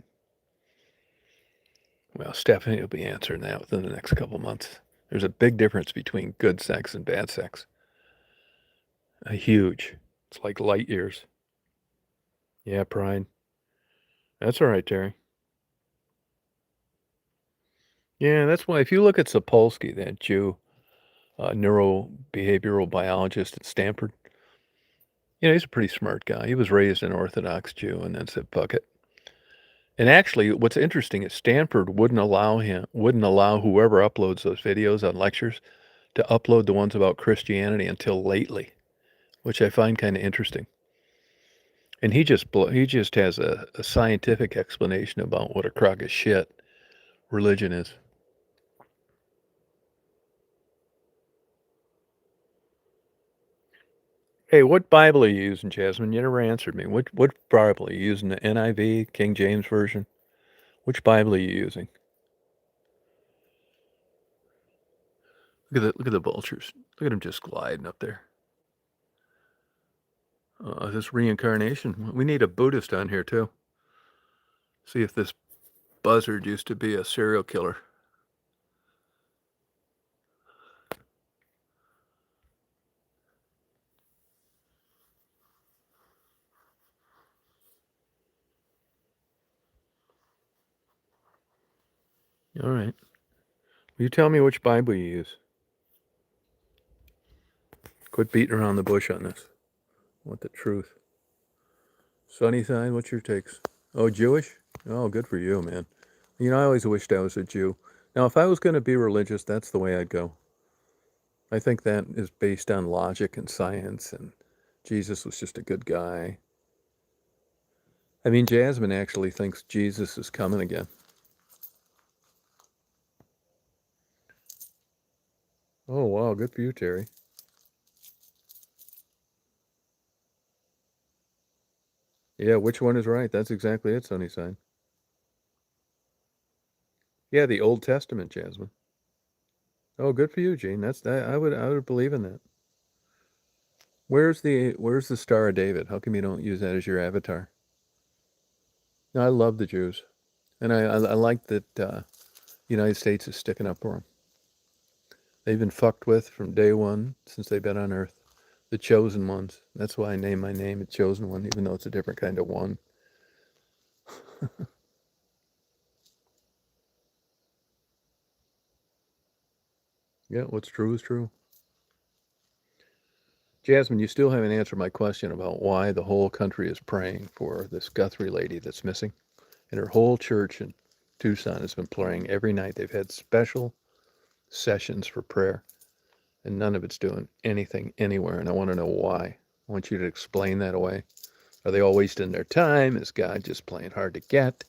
Well, Stephanie will be answering that within the next couple months. There's a big difference between good sex and bad sex. A huge. It's like light years. Yeah, pride. That's all right, Terry. Yeah, that's why if you look at Sapolsky, that Jew, neurobehavioral biologist at Stanford, he's a pretty smart guy. He was raised an Orthodox Jew and then said, fuck it. And actually, what's interesting is Stanford wouldn't allow whoever uploads those videos on lectures to upload the ones about Christianity until lately, which I find kind of interesting. And he just has a scientific explanation about what a crock of shit religion is. Hey, what Bible are you using, Jasmine? You never answered me. What Bible are you using? The NIV, King James Version? Which Bible are you using? Look at the vultures. Look at them just gliding up there. This reincarnation. We need a Buddhist on here too. See if this buzzard used to be a serial killer. All right. Will you tell me which Bible you use? Quit beating around the bush on this. I want the truth. Sunny side, what's your takes? Oh, Jewish? Oh, good for you, man. I always wished I was a Jew. Now, if I was going to be religious, that's the way I'd go. I think that is based on logic and science, and Jesus was just a good guy. I mean, Jasmine actually thinks Jesus is coming again. Oh, wow, good for you, Terry. Yeah, which one is right? That's exactly it, Sunnyside. Yeah, the Old Testament, Jasmine. Oh, good for you, Gene. That's that. I would believe in that. Where's the Star of David? How come you don't use that as your avatar? No, I love the Jews, and I like that. The United States is sticking up for them. They've been fucked with from day one since they've been on Earth. The chosen ones. That's why I name my name a chosen one, even though it's a different kind of one. Yeah, what's true is true. Jasmine, you still haven't answered my question about why the whole country is praying for this Guthrie lady that's missing. And her whole church in Tucson has been praying every night. They've had special sessions for prayer, and none of it's doing anything anywhere. And I want to know why. I want you to explain that away. Are they all wasting their time? Is God just playing hard to get?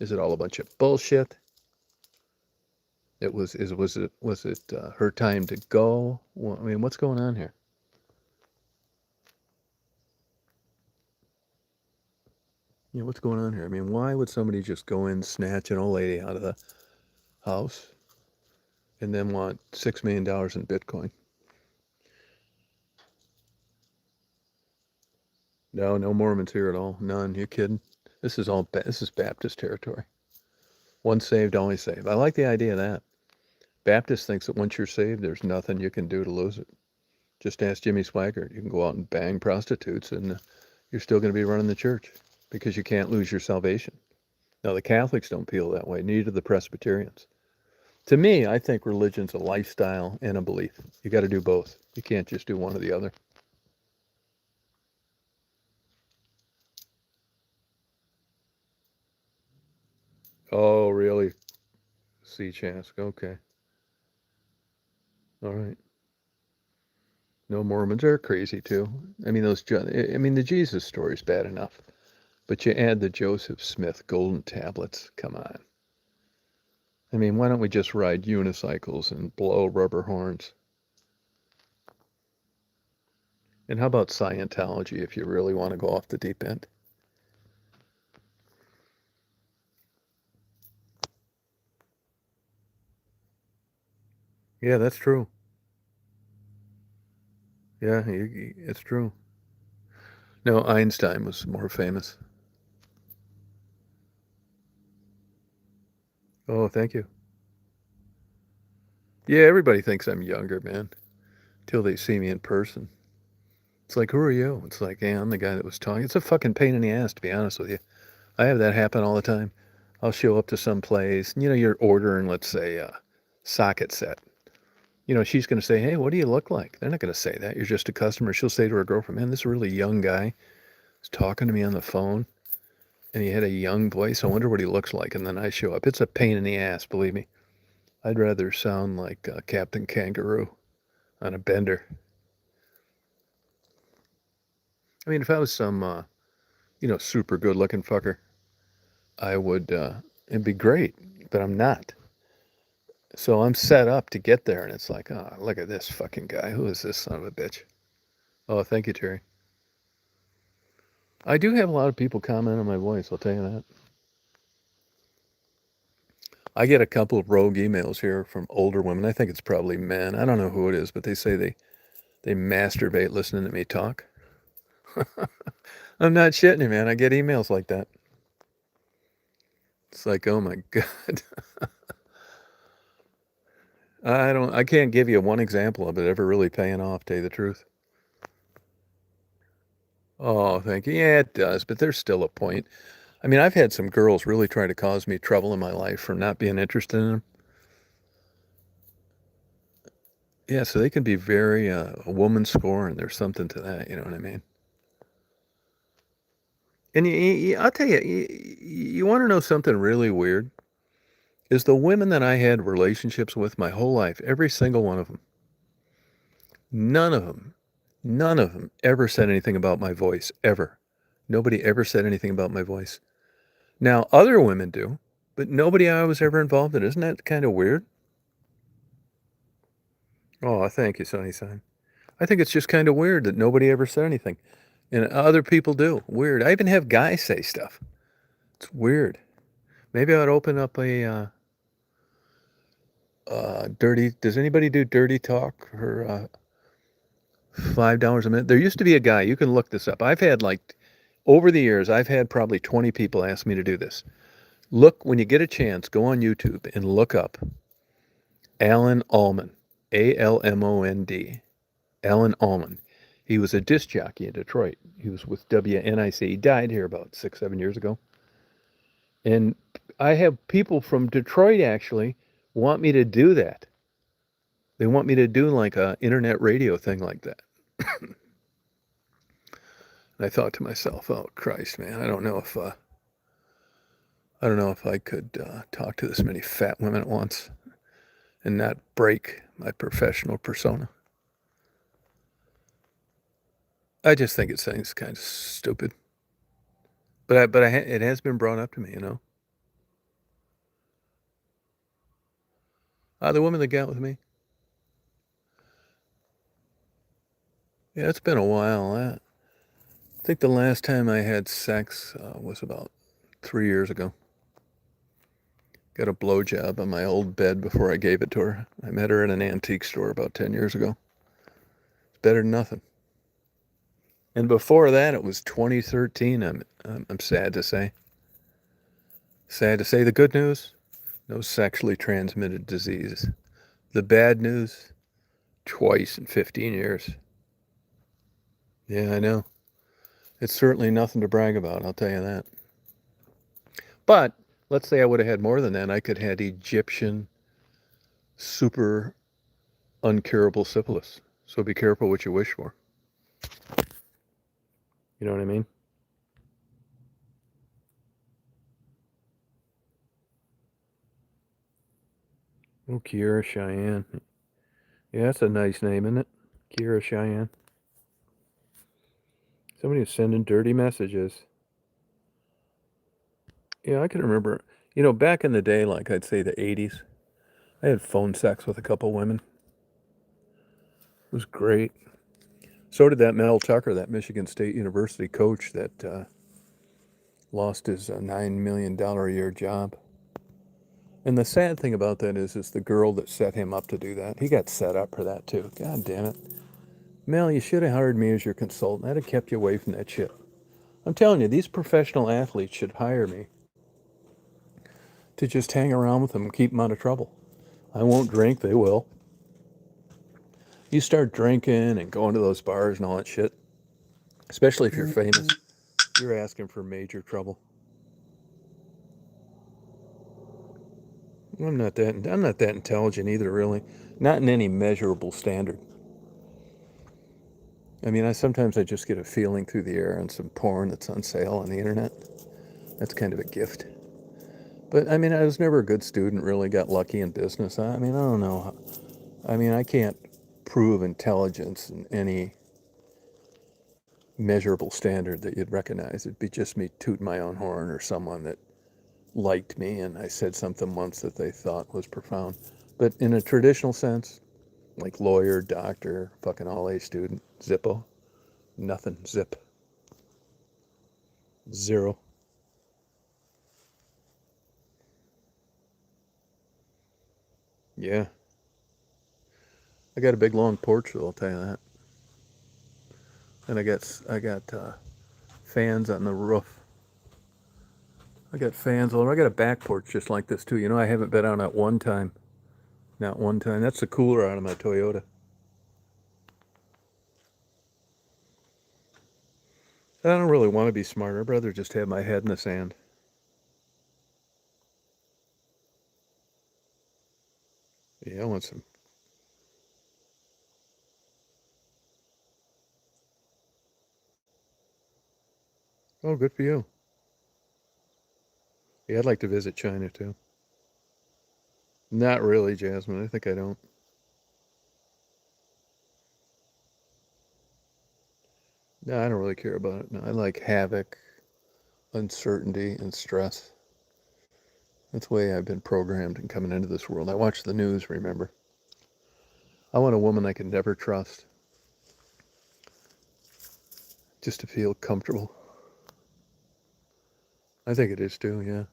Is it all a bunch of bullshit? Was it her time to go? Well, I mean, what's going on here? Yeah, what's going on here? I mean, why would somebody just go in, snatch an old lady out of the house, and then want $6 million in Bitcoin? No, no Mormons here at all. None. You kidding? This is Baptist territory. Once saved, always saved. I like the idea of that. Baptist thinks that once you're saved, there's nothing you can do to lose it. Just ask Jimmy Swaggart. You can go out and bang prostitutes, and you're still going to be running the church because you can't lose your salvation. Now, the Catholics don't feel that way, neither do the Presbyterians. To me, I think religion's a lifestyle and a belief. You got to do both. You can't just do one or the other. Oh, really? C. Chask. Okay. All right. No, Mormons are crazy too. I mean, the Jesus story's bad enough, but you add the Joseph Smith golden tablets. Come on. I mean, why don't we just ride unicycles and blow rubber horns? And how about Scientology if you really want to go off the deep end? Yeah, that's true. Yeah, it's true. No, Einstein was more famous. Oh, thank you. Yeah, everybody thinks I'm younger, man, till they see me in person. It's like, who are you? It's like, hey, I'm the guy that was talking. It's a fucking pain in the ass, to be honest with you. I have that happen all the time. I'll show up to some place, and, you're ordering, let's say, a socket set. She's going to say, hey, what do you look like? They're not going to say that. You're just a customer. She'll say to her girlfriend, man, this really young guy is talking to me on the phone, and he had a young voice. I wonder what he looks like. And then I show up. It's a pain in the ass, believe me. I'd rather sound like Captain Kangaroo on a bender. I mean, if I was some, super good looking fucker, I would, it'd be great, but I'm not. So I'm set up to get there, and it's like, oh, look at this fucking guy. Who is this son of a bitch? Oh, thank you, Terry. I do have a lot of people comment on my voice, I'll tell you that. I get a couple of rogue emails here from older women. I think it's probably men. I don't know who it is, but they say they masturbate listening to me talk. I'm not shitting you, man. I get emails like that. It's like, oh my God. I can't give you one example of it ever really paying off, to tell you the truth. Oh, thank you. Yeah, it does, but there's still a point. I mean, I've had some girls really try to cause me trouble in my life for not being interested in them. Yeah, so they can be very a woman scorn. There's something to that, you know what I mean? And I'll tell you, you want to know something really weird? Is the women that I had relationships with my whole life, every single one of them, none of them, none of them ever said anything about my voice, ever. Nobody ever said anything about my voice. Now, other women do, but nobody I was ever involved in. Isn't that kind of weird? Oh, thank you, Sunny Sign. I think it's just kind of weird that nobody ever said anything. And other people do. Weird. I even have guys say stuff. It's weird. Maybe I'd open up a dirty. Does anybody do dirty talk for $5 a minute? There used to be a guy. You can look this up. I've had over the years, I've had probably 20 people ask me to do this. Look, when you get a chance, go on YouTube and look up Alan Almond, Almond. Alan Almond. He was a disc jockey in Detroit. He was with WNIC. He died here about 6, 7 years ago. And I have people from Detroit actually want me to do that. They want me to do like a internet radio thing like that. And I thought to myself, oh Christ, man, I don't know if I could talk to this many fat women at once and not break my professional persona. I just think it's kind of stupid. But it has been brought up to me, you know. The woman that got with me. Yeah, it's been a while. I think the last time I had sex was about 3 years ago. Got a blowjob on my old bed before I gave it to her. I met her at an antique store about 10 years ago. It's better than nothing. And before that, it was 2013. I'm sad to say. Sad to say the good news, no sexually transmitted disease. The bad news, twice in 15 years. Yeah, I know. It's certainly nothing to brag about, I'll tell you that. But let's say I would have had more than that. I could have had Egyptian super uncurable syphilis. So be careful what you wish for. You know what I mean? Oh, Kiera Cheyenne. Yeah, that's a nice name, isn't it? Kiera Cheyenne. Somebody's sending dirty messages. Yeah, I can remember, back in the day, like I'd say the 80s, I had phone sex with a couple women. It was great. So did that Mel Tucker, that Michigan State University coach that lost his $9 million a year job. And the sad thing about that is the girl that set him up to do that. He got set up for that too. God damn it. Mel, you should have hired me as your consultant. I'd have kept you away from that shit. I'm telling you, these professional athletes should hire me to just hang around with them and keep them out of trouble. I won't drink, they will. You start drinking and going to those bars and all that shit, especially if you're famous, you're asking for major trouble. I'm not that intelligent either, really. Not in any measurable standard. I mean, sometimes I just get a feeling through the air on some porn that's on sale on the internet. That's kind of a gift. But I mean, I was never a good student, really got lucky in business. I mean, I don't know. I mean, I can't prove intelligence in any measurable standard that you'd recognize. It'd be just me tooting my own horn or someone that liked me and I said something once that they thought was profound. But in a traditional sense, like lawyer, doctor, fucking all-A student, Zippo, nothing, zip, zero. Yeah. I got a big long porch, though, I'll tell you that. And I got fans on the roof. I got fans all over. I got a back porch just like this too. I haven't been out at one time. Not one time. That's the cooler out of my Toyota. I don't really want to be smart. I'd rather just have my head in the sand. Yeah, I want some. Oh, good for you. Yeah, I'd like to visit China too. Not really, Jasmine. I think I don't. No, I don't really care about it. No, I like havoc, uncertainty, and stress. That's the way I've been programmed in coming into this world. I watch the news, remember? I want a woman I can never trust. Just to feel comfortable. I think it is too, yeah.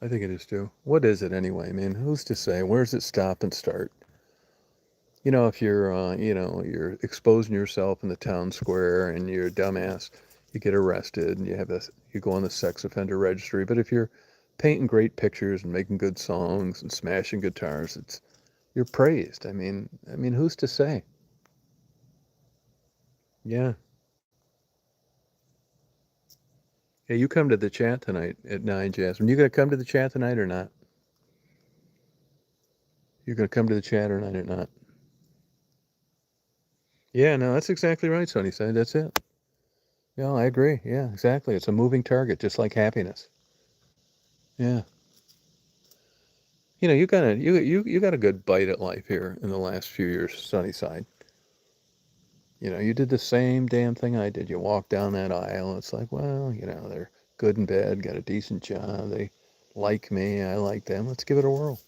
I think it is too. What is it anyway? I mean, who's to say? Where does it stop and start? If you're exposing yourself in the town square and you're a dumbass, you get arrested and you go on the sex offender registry. But if you're painting great pictures and making good songs and smashing guitars, you're praised. I mean, who's to say? Yeah. Hey, you come to the chat tonight at 9, Jasmine. You gonna come to the chat tonight or not? You're gonna come to the chat or not or not? Yeah, no, that's exactly right, Sonny said. That's it. Yeah, I agree. Yeah, exactly. It's a moving target, just like happiness. Yeah. You got a good bite at life here in the last few years, Sunnyside. You did the same damn thing I did. You walk down that aisle, and it's like, well, they're good in bed, got a decent job, they like me, I like them. Let's give it a whirl.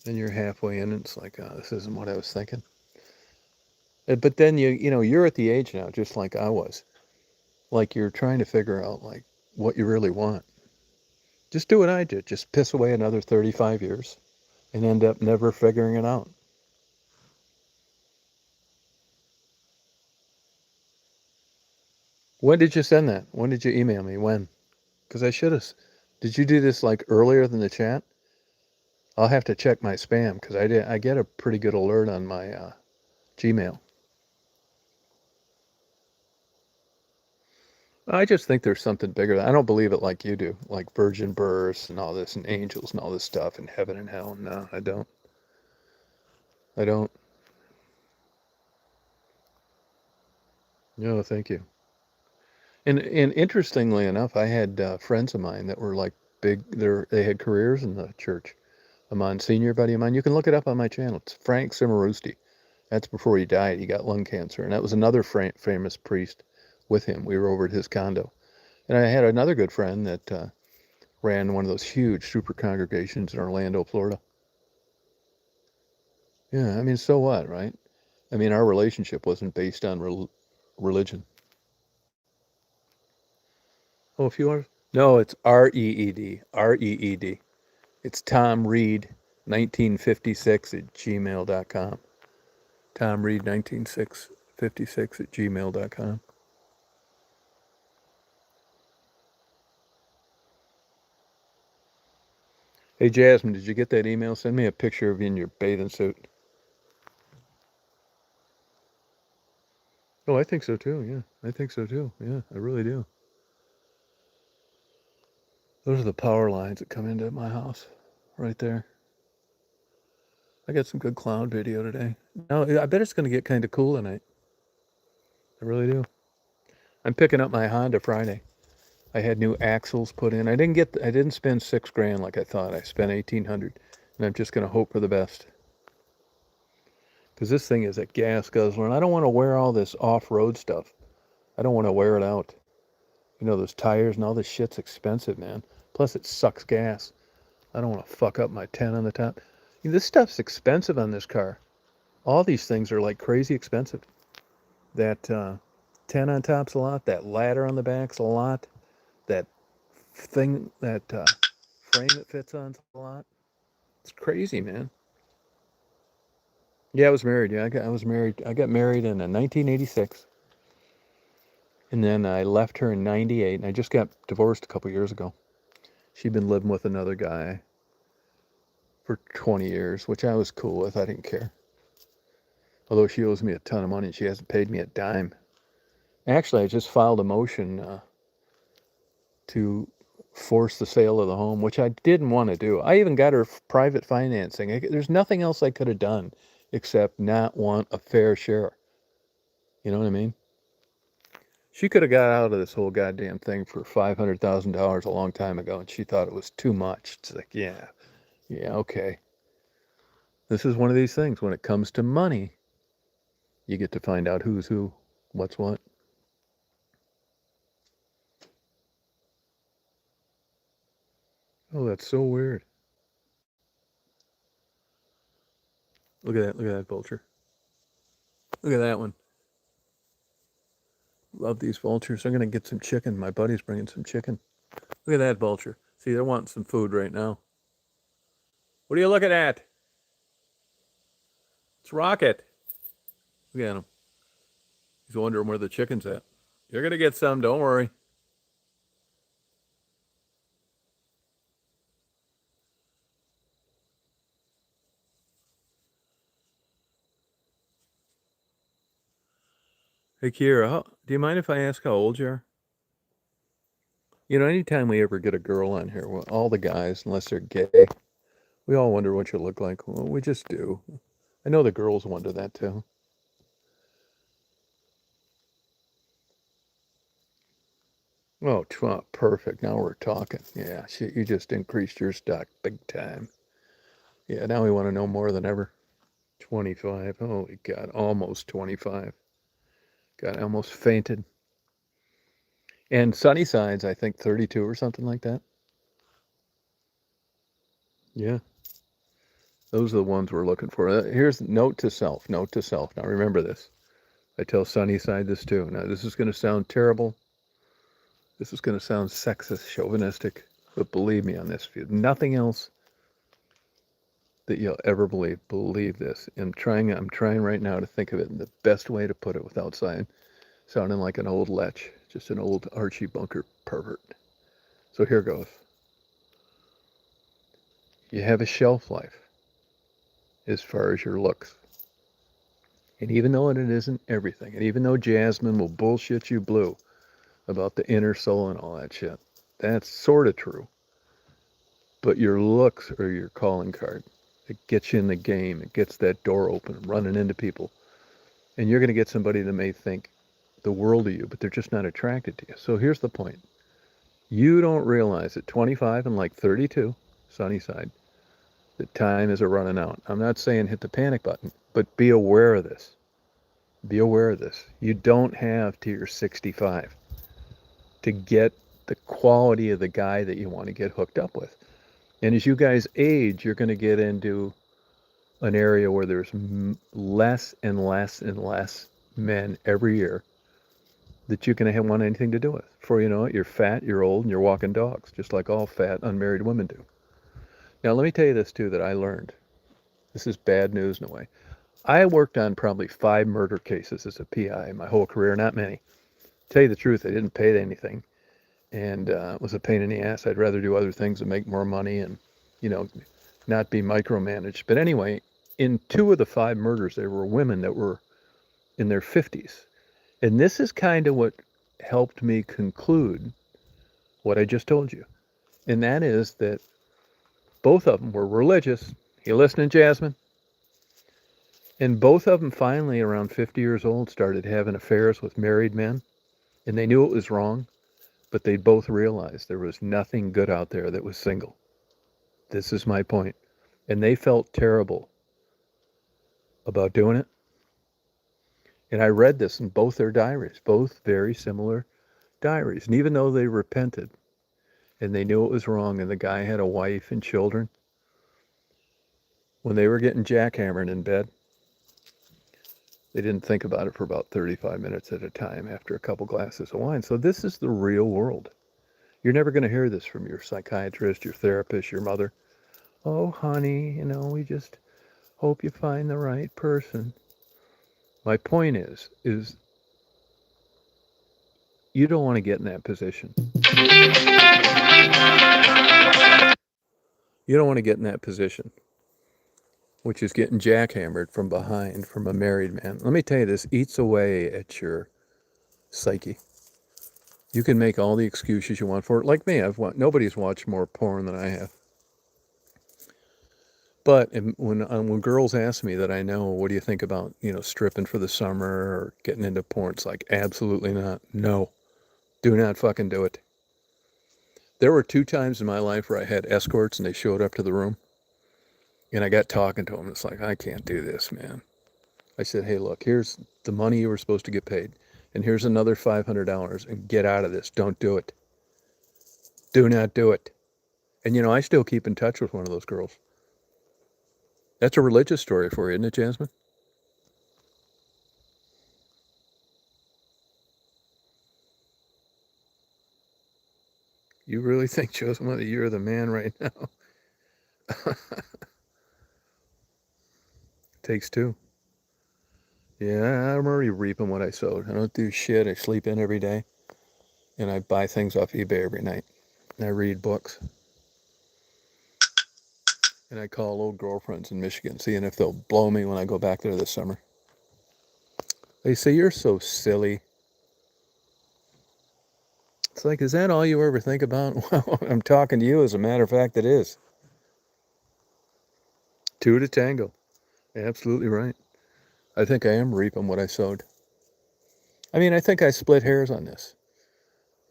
Then you're halfway in, and it's like, oh, this isn't what I was thinking. But then you're at the age now, just like I was. Like you're trying to figure out like what you really want. Just do what I did. Just piss away another 35 years and end up never figuring it out. When did you send that? When did you email me? When? Because I should have. Did you do this like earlier than the chat? I'll have to check my spam because I get a pretty good alert on my Gmail. I just think there's something bigger. I don't believe it like you do, like virgin births and all this and angels and all this stuff and heaven and hell. No, I don't. I don't. No, thank you. And interestingly enough, I had friends of mine that were like they had careers in the church. A Monsignor buddy of mine. You can look it up on my channel. It's Frank Cimarusti. That's before he died. He got lung cancer, and that was another famous priest with him. We were over at his condo, and I had another good friend that ran one of those huge super congregations in Orlando, Florida. Yeah, I mean, so what, right? I mean, our relationship wasn't based on religion. Oh, if you are, no, it's Reed, Reed. It's Tom Reed, 1956 at gmail.com. Tom Reed, 1956 at gmail.com. Hey, Jasmine, did you get that email? Send me a picture of you in your bathing suit. Oh, I think so too. Yeah, I think so too. Yeah, I really do. Those are the power lines that come into my house right there. I got some good cloud video today. Now, I bet it's going to get kind of cool tonight. I really do. I'm picking up my Honda Friday. I had new axles put in. I didn't spend $6,000 like I thought. I spent 1,800, and I'm just going to hope for the best. Because this thing is a gas guzzler, and I don't want to wear all this off-road stuff. I don't want to wear it out. Those tires and all this shit's expensive, man. Plus, it sucks gas. I don't want to fuck up my 10 on the top. This stuff's expensive on this car. All these things are like crazy expensive. That 10 on top's a lot. That ladder on the back's a lot. That thing, that frame it fits on's a lot. It's crazy, man. Yeah, I was married. Yeah, I was married. I got married in 1986. And then I left her in 98. And I just got divorced a couple years ago. She'd been living with another guy for 20 years, which I was cool with. I didn't care. Although she owes me a ton of money. She hasn't paid me a dime. Actually, I just filed a motion to force the sale of the home, which I didn't want to do. I even got her private financing. There's nothing else I could have done except not want a fair share. You know what I mean? She could have got out of this whole goddamn thing for $500,000 a long time ago, and she thought it was too much. It's like, yeah, okay. This is one of these things. When it comes to money, you get to find out who's who, what's what. Oh, that's so weird. Look at that. Look at that vulture. Look at that one. Love these vultures. I'm going to get some chicken. My buddy's bringing some chicken. Look at that vulture. See, they're wanting some food right now. What are you looking at? It's Rocket. Look at him. He's wondering where the chicken's at. You're going to get some, don't worry. Hey, Kira, do you mind if I ask how old you are? You know, anytime we ever get a girl on here, well, all the guys, unless they're gay, we all wonder what you look like. Well, we just do. I know the girls wonder that too. Oh, perfect. Now we're talking. Yeah, shit, you just increased your stock big time. Yeah, now we want to know more than ever. 25. Holy God, almost 25. God, I almost fainted. And Sunnyside's, I think, 32 or something like that. Yeah, those are the ones we're looking for. Here's note to self. Note to self. Now remember this. I tell Sunnyside this too. Now this is going to sound terrible. This is going to sound sexist, chauvinistic, but believe me on this. If you have nothing else that you'll ever believe this. I'm trying right now to think of it in the best way to put it without sounding like an old lech, just an old Archie Bunker pervert. So here goes. You have a shelf life as far as your looks. And even though it isn't everything, and even though Jasmine will bullshit you blue about the inner soul and all that shit, that's sort of true. But your looks are your calling card. It gets you in the game. It gets that door open, running into people. And you're going to get somebody that may think the world of you, but they're just not attracted to you. So here's the point. You don't realize at 25 and like 32, Sunnyside, that time is a running out. I'm not saying hit the panic button, but be aware of this. Be aware of this. You don't have to your 65 to get the quality of the guy that you want to get hooked up with. And as you guys age, you're going to get into an area where there's less and less and less men every year that you can want anything to do with. Before you know it, you're fat, you're old, and you're walking dogs, just like all fat, unmarried women do. Now, let me tell you this, too, that I learned. This is bad news in a way. I worked on probably 5 murder cases as a PI in my whole career, not many. Tell you the truth, I didn't pay anything, and it was a pain in the ass. I'd rather do other things and make more money and, you know, not be micromanaged. But anyway, in 2 of the 5 murders, there were women that were in their 50s. And this is kind of what helped me conclude what I just told you. And that is that both of them were religious. You listening, Jasmine? And both of them finally, around 50 years old, started having affairs with married men. And they knew it was wrong, but they both realized there was nothing good out there that was single. This is my point. And they felt terrible about doing it. And I read this in both their diaries, both very similar diaries. And even though they repented and they knew it was wrong and the guy had a wife and children, when they were getting jackhammered in bed, they didn't think about it for about 35 minutes at a time after a couple glasses of wine. So this is the real world. You're never going to hear this from your psychiatrist, your therapist, your mother. Oh, honey, we just hope you find the right person. My point is you don't want to get in that position. You don't want to get in that position, which is getting jackhammered from behind from a married man. Let me tell you, this eats away at your psyche. You can make all the excuses you want for it. Like me, nobody's watched more porn than I have. But when girls ask me that I know, what do you think about, stripping for the summer or getting into porn? It's like, absolutely not. No, do not fucking do it. There were 2 times in my life where I had escorts and they showed up to the room and I got talking to them. It's like, I can't do this, man. I said, hey, look, here's the money you were supposed to get paid. And here's another $500 and get out of this. Don't do it. Do not do it. And, I still keep in touch with one of those girls. That's a religious story for you, isn't it, Jasmine? You really think, Jasmine, that you're the man right now? Takes 2. Yeah, I'm already reaping what I sowed. I don't do shit. I sleep in every day, and I buy things off eBay every night. And I read books, and I call old girlfriends in Michigan, seeing if they'll blow me when I go back there this summer. They say, "You're so silly." It's like, is that all you ever think about? Well, I'm talking to you. As a matter of fact, it is. Two to tango. Absolutely right. I think I am reaping what I sowed. I mean, I think I split hairs on this.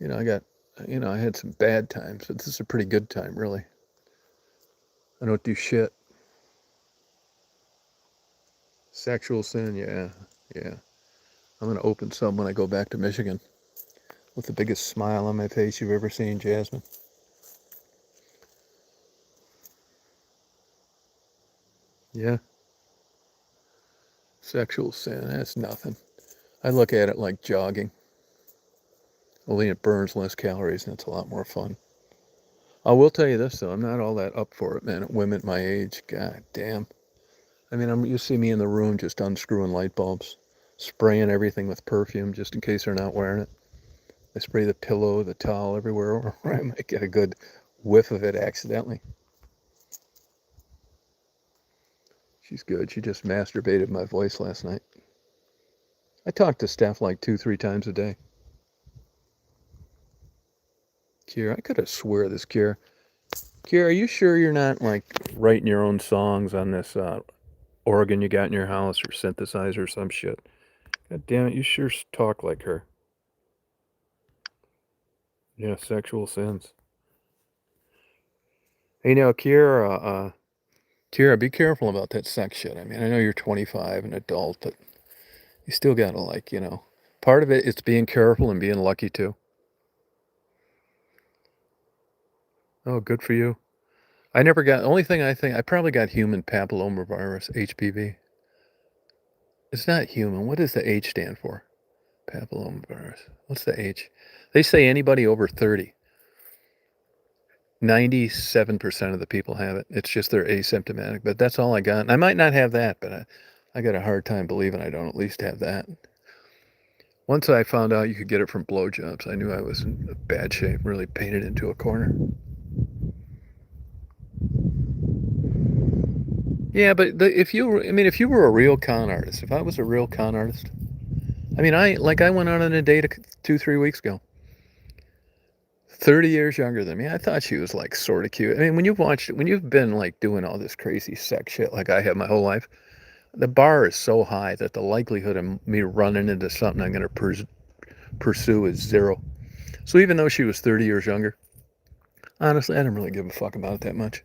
I had some bad times, but this is a pretty good time, really. I don't do shit. Sexual sin, yeah, yeah. I'm gonna open some when I go back to Michigan with the biggest smile on my face you've ever seen, Jasmine. Yeah, sexual sin, that's nothing. I look at it like jogging, only it burns less calories and it's a lot more fun. I will tell you this though, I'm not all that up for it, man. Women my age, god damn. I mean, you see me in the room just unscrewing light bulbs, spraying everything with perfume just in case they're not wearing it. I spray the pillow, the towel everywhere, or I might get a good whiff of it accidentally. She's good. She just masturbated my voice last night. I talk to Steph like 2, 3 times a day. Kiera, I could have swore this, Kiera. Kiera, are you sure you're not like writing your own songs on this organ you got in your house or synthesizer or some shit? God damn it, you sure talk like her. Yeah, sexual sins. Hey, now, Kiera, be careful about that sex shit. I mean, I know you're 25, an adult, but you still gotta part of it is being careful and being lucky too. Oh, good for you. I never got, only thing I think, I probably got human papillomavirus, HPV. It's not human. What does the H stand for? Papillomavirus. What's the H? They say anybody over 30. 97% of the people have it. It's just they're asymptomatic, but that's all I got. And I might not have that, but I got a hard time believing I don't at least have that. Once I found out you could get it from blowjobs, I knew I was in bad shape, really painted into a corner. Yeah, but if you were a real con artist, if I was a real con artist, I mean, I went out on a date 2, 3 weeks ago. 30 years younger than me. I thought she was like sort of cute. I mean, when you've been like doing all this crazy sex shit like I have my whole life, the bar is so high that the likelihood of me running into something I'm going to pursue is zero. So even though she was 30 years younger, honestly, I didn't really give a fuck about it that much.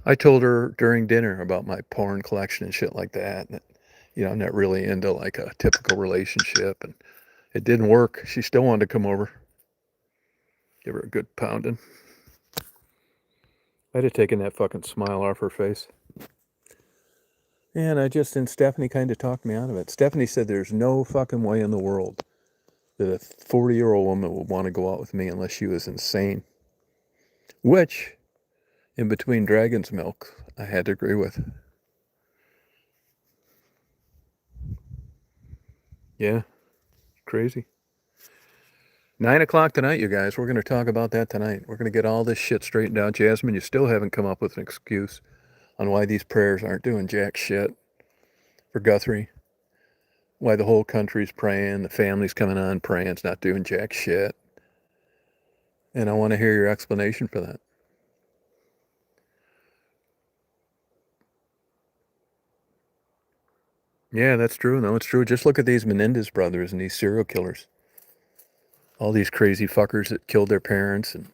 I told her during dinner about my porn collection and shit like that. And I'm not really into like a typical relationship. And it didn't work. She still wanted to come over. Give her a good pounding. I'd have taken that fucking smile off her face. And Stephanie kind of talked me out of it. Stephanie said there's no fucking way in the world that a 40-year-old woman would want to go out with me unless she was insane. Which, in between Dragon's Milk, I had to agree with. Yeah, crazy. 9 o'clock tonight, you guys. We're going to talk about that tonight. We're going to get all this shit straightened out. Jasmine, you still haven't come up with an excuse on why these prayers aren't doing jack shit for Guthrie. Why the whole country's praying, the family's coming on praying, it's not doing jack shit. And I want to hear your explanation for that. Yeah, that's true. No, it's true. Just look at these Menendez brothers and these serial killers. All these crazy fuckers that killed their parents and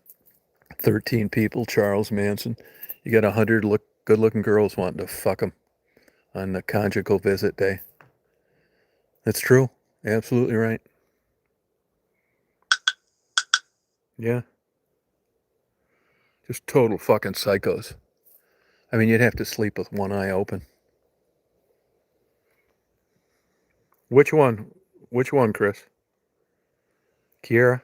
13 people, Charles Manson. You got 100 good-looking girls wanting to fuck them on the conjugal visit day. That's true. Absolutely right. Yeah. Just total fucking psychos. I mean, you'd have to sleep with one eye open. Which one? Which one, Chris? Kiera?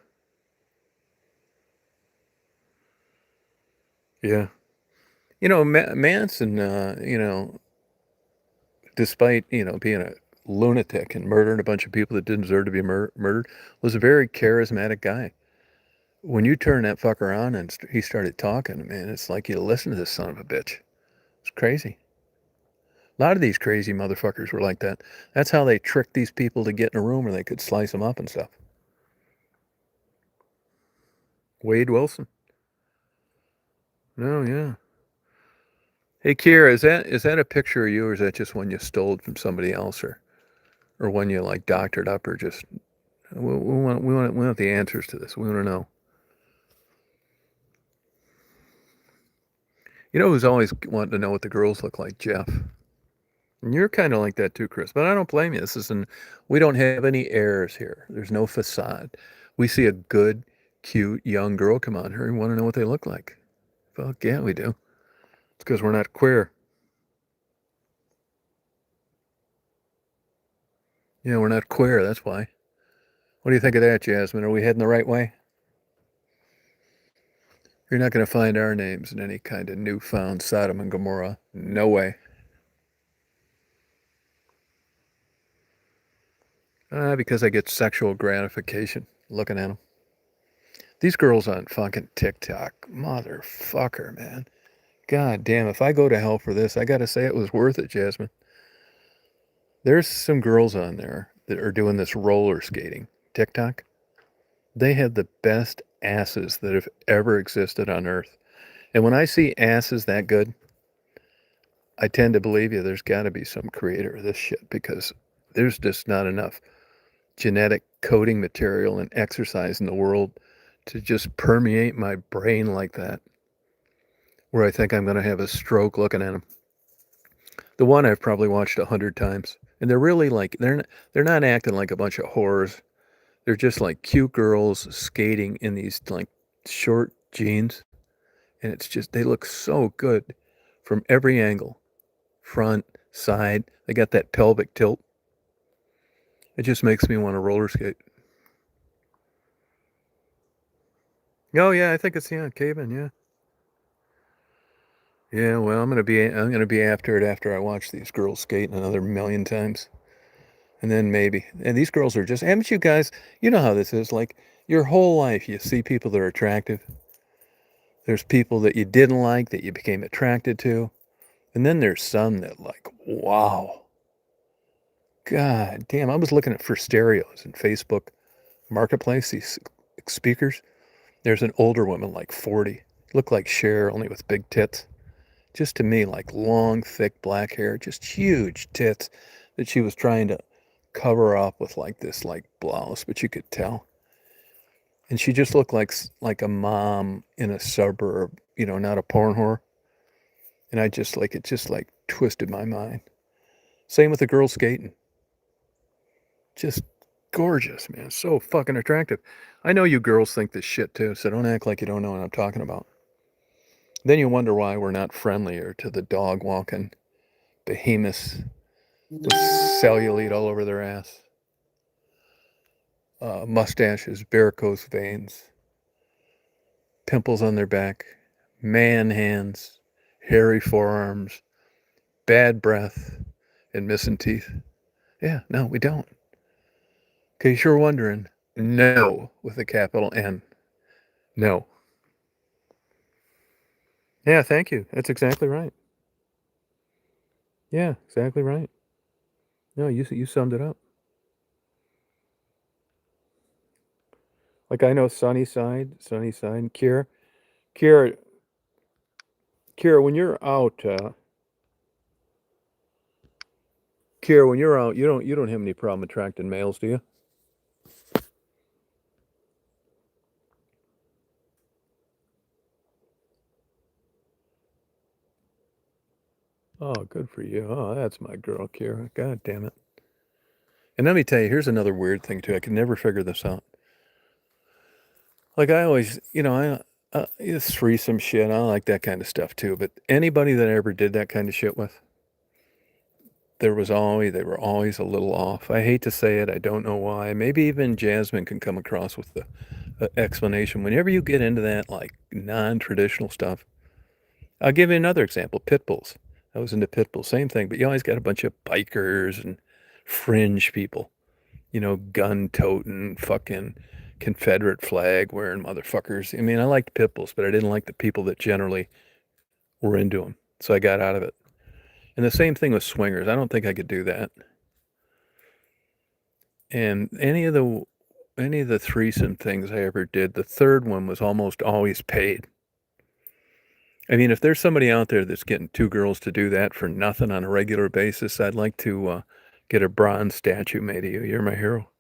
Yeah. Manson, despite, being a lunatic and murdering a bunch of people that didn't deserve to be murdered, was a very charismatic guy. When you turn that fucker on and he started talking, man, it's like you listen to this son of a bitch. It's crazy. A lot of these crazy motherfuckers were like that. That's how they tricked these people to get in a room where they could slice them up and stuff. Wade Wilson. No, yeah. Hey, Kira, is that a picture of you, or is that just one you stole from somebody else, or one you like doctored up, or just we want the answers to this. We want to know. You know who's always wanting to know what the girls look like? Jeff. And you're kind of like that too, Chris. But I don't blame you. We don't have any airs here. There's no facade. We see a good, cute young girl come on here and want to know what they look like. Fuck yeah, we do. It's because we're not queer. Yeah, we're not queer. That's why. What do you think of that, Jasmine? Are we heading the right way? You're not going to find our names in any kind of newfound Sodom and Gomorrah. No way. Because I get sexual gratification looking at them. These girls on fucking TikTok, motherfucker, man. God damn, if I go to hell for this, I gotta say it was worth it, Jasmine. There's some girls on there that are doing this roller skating. TikTok. They have the best asses that have ever existed on earth. And when I see asses that good, I tend to believe you there's got to be some creator of this shit because there's just not enough genetic coding material and exercise in the world to just permeate my brain like that, where I think I'm going to have a stroke looking at them. The one I've probably watched 100 times, and they're really like they're not acting like a bunch of whores. They're just like cute girls skating in these like short jeans, and it's just they look so good from every angle, front, side. They got that pelvic tilt. It just makes me want to roller skate. Oh yeah, I think it's caveman. Yeah, yeah. Well, I'm gonna be after it after I watch these girls skate another million times, and then maybe. And these girls are just. Haven't you guys? You know how this is. Like your whole life, you see people that are attractive. There's people that you didn't like that you became attracted to, and then there's some that like, wow, God damn. I was looking at for stereos in Facebook Marketplace. These speakers. There's an older woman, like 40, looked like Cher, only with big tits. Just to me, like long, thick black hair, just huge tits that she was trying to cover up with like this like blouse, but you could tell. And she just looked like a mom in a suburb, not a porn whore. And I just like it just like twisted my mind. Same with the girl skating. Just gorgeous, man. So fucking attractive. I know you girls think this shit too, so don't act like you don't know what I'm talking about. Then you wonder why we're not friendlier to the dog walking behemoths with cellulite all over their ass, mustaches, varicose veins, pimples on their back, man hands, hairy forearms, bad breath, and missing teeth. Yeah, no, we don't. In case you're wondering, no, with a capital N. No. Yeah, thank you. That's exactly right. Yeah, exactly right. No, you summed it up. Like I know Sunnyside, Kira, when you're out, Kira, when you're out, you don't have any problem attracting males, do you? Oh, good for you. Oh, that's my girl, Kira. God damn it. And let me tell you, here's another weird thing too. I can never figure this out. Like I always, it's threesome shit. I like that kind of stuff too. But anybody that I ever did that kind of shit with, they were always a little off. I hate to say it. I don't know why. Maybe even Jasmine can come across with the explanation. Whenever you get into that like non-traditional stuff, I'll give you another example. Pit bulls. I was into pit bulls. Same thing. But you always got a bunch of bikers and fringe people, gun-toting, fucking Confederate flag wearing motherfuckers. I mean, I liked pit bulls, but I didn't like the people that generally were into them. So I got out of it. And the same thing with swingers. I don't think I could do that. And any of the threesome things I ever did, the third one was almost always paid. I mean, if there's somebody out there that's getting two girls to do that for nothing on a regular basis, I'd like to get a bronze statue made of you. You're my hero.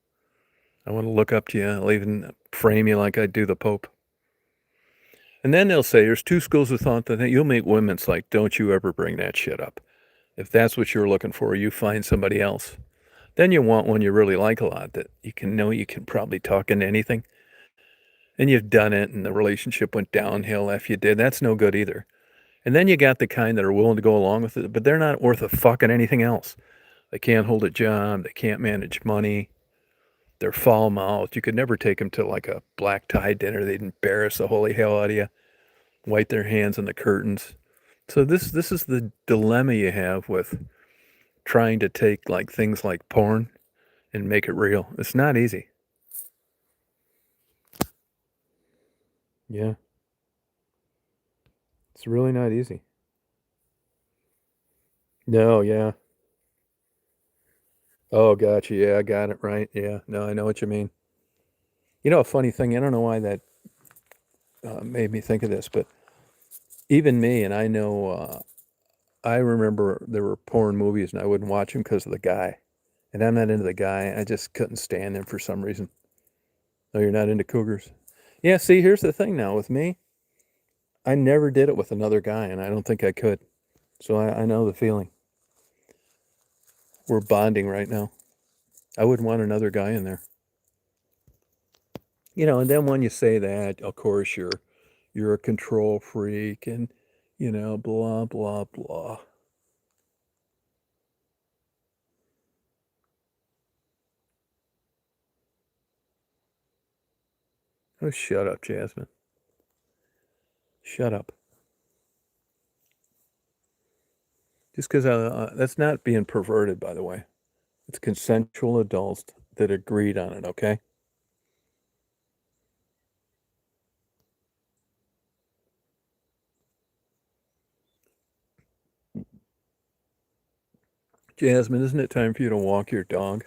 I want to look up to you. I'll even frame you like I do the Pope. And then they'll say there's two schools of thought that you'll meet women. It's like, don't you ever bring that shit up. If that's what you're looking for, you find somebody else. Then you want one you really like a lot that you can probably talk into anything. And you've done it and the relationship went downhill after you did. That's no good either. And then you got the kind that are willing to go along with it, but they're not worth a fucking anything else. They can't hold a job. They can't manage money. They're foul-mouthed. You could never take them to like a black tie dinner. They'd embarrass the holy hell out of you, wipe their hands on the curtains. So this is the dilemma you have with trying to take like things like porn and make it real. It's not easy. Yeah. It's really not easy. No, yeah. Oh, gotcha. Yeah, I got it right. Yeah. No, I know what you mean. A funny thing, I don't know why that made me think of this, but even me, and I know, I remember there were porn movies and I wouldn't watch them because of the guy. And I'm not into the guy. I just couldn't stand him for some reason. Oh, you're not into cougars? Yeah, see, here's the thing now with me. I never did it with another guy, and I don't think I could. So I know the feeling. We're bonding right now. I wouldn't want another guy in there. And then when you say that, of course you're a control freak and blah blah blah. Oh, shut up, Jasmine. Shut up. Just because that's not being perverted, by the way. It's consensual adults that agreed on it, okay? Jasmine, isn't it time for you to walk your dog?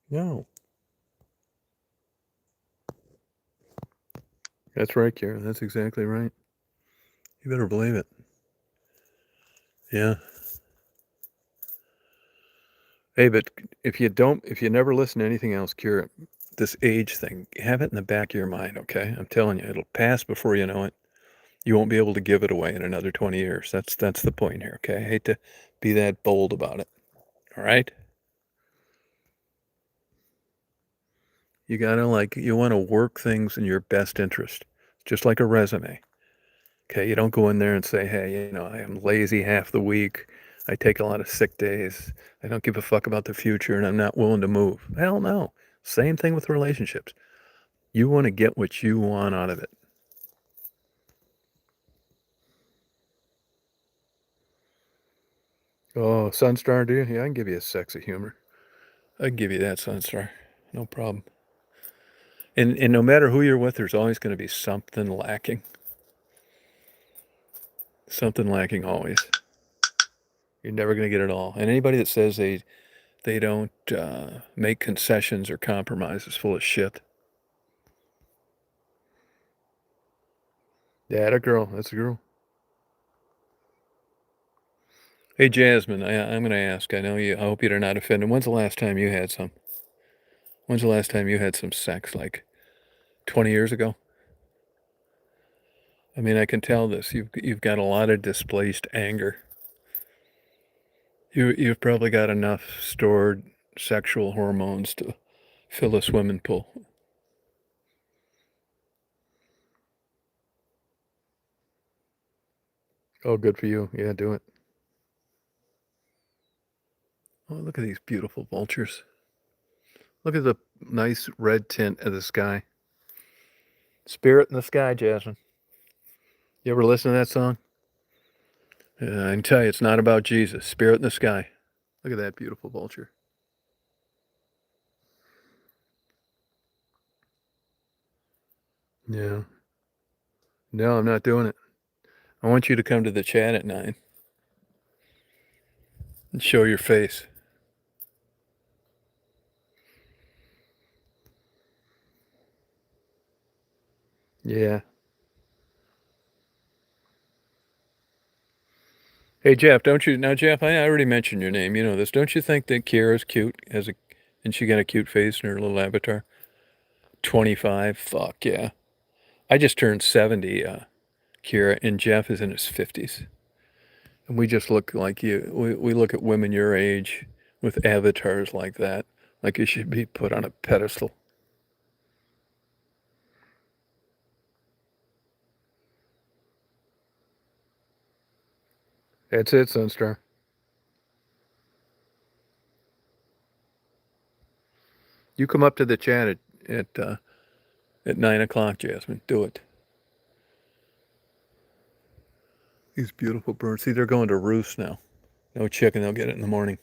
No. That's right, Karen. That's exactly right. You better believe it. Yeah. Hey, but if you never listen to anything else, Kira, this age thing, have it in the back of your mind, okay? I'm telling you, it'll pass before you know it. You won't be able to give it away in another 20 years. That's the point here, okay? I hate to be that bold about it. All right? You want to work things in your best interest, just like a resume. Okay, you don't go in there and say, hey, I am lazy half the week. I take a lot of sick days. I don't give a fuck about the future and I'm not willing to move. Hell no. Same thing with relationships. You want to get what you want out of it. Oh, Sunstar, do you? Yeah, I can give you a sexy humor. I can give you that, Sunstar. No problem. And no matter who you're with, there's always going to be something lacking. Something lacking always. You're never going to get it all. And anybody that says they don't make concessions or compromises full of shit. Yeah, a girl. That's a girl. Hey, Jasmine, I'm going to ask. I know you. I hope you're not offended. When's the last time you had some? When's the last time you had some sex? Like 20 years ago? I mean, I can tell this. You've got a lot of displaced anger. You've probably got enough stored sexual hormones to fill a swimming pool. Oh, good for you. Yeah, do it. Oh, look at these beautiful vultures. Look at the nice red tint of the sky. Spirit in the sky, Jasmine. You ever listen to that song? I can tell you, it's not about Jesus. Spirit in the sky. Look at that beautiful vulture. Yeah. No, I'm not doing it. I want you to come to the chat at 9 and show your face. Yeah. Hey, Jeff, don't you... Now, Jeff, I already mentioned your name. You know this. Don't you think that Kira's cute? And she got a cute face in her little avatar? 25. Fuck, yeah. I just turned 70, Kira, and Jeff is in his 50s. And we just look like you. We look at women your age with avatars like that, like you should be put on a pedestal. That's it, Sunstar. You come up to the chat at 9 o'clock, Jasmine. Do it. These beautiful birds. See, they're going to roost now. No chicken, they'll get it in the morning.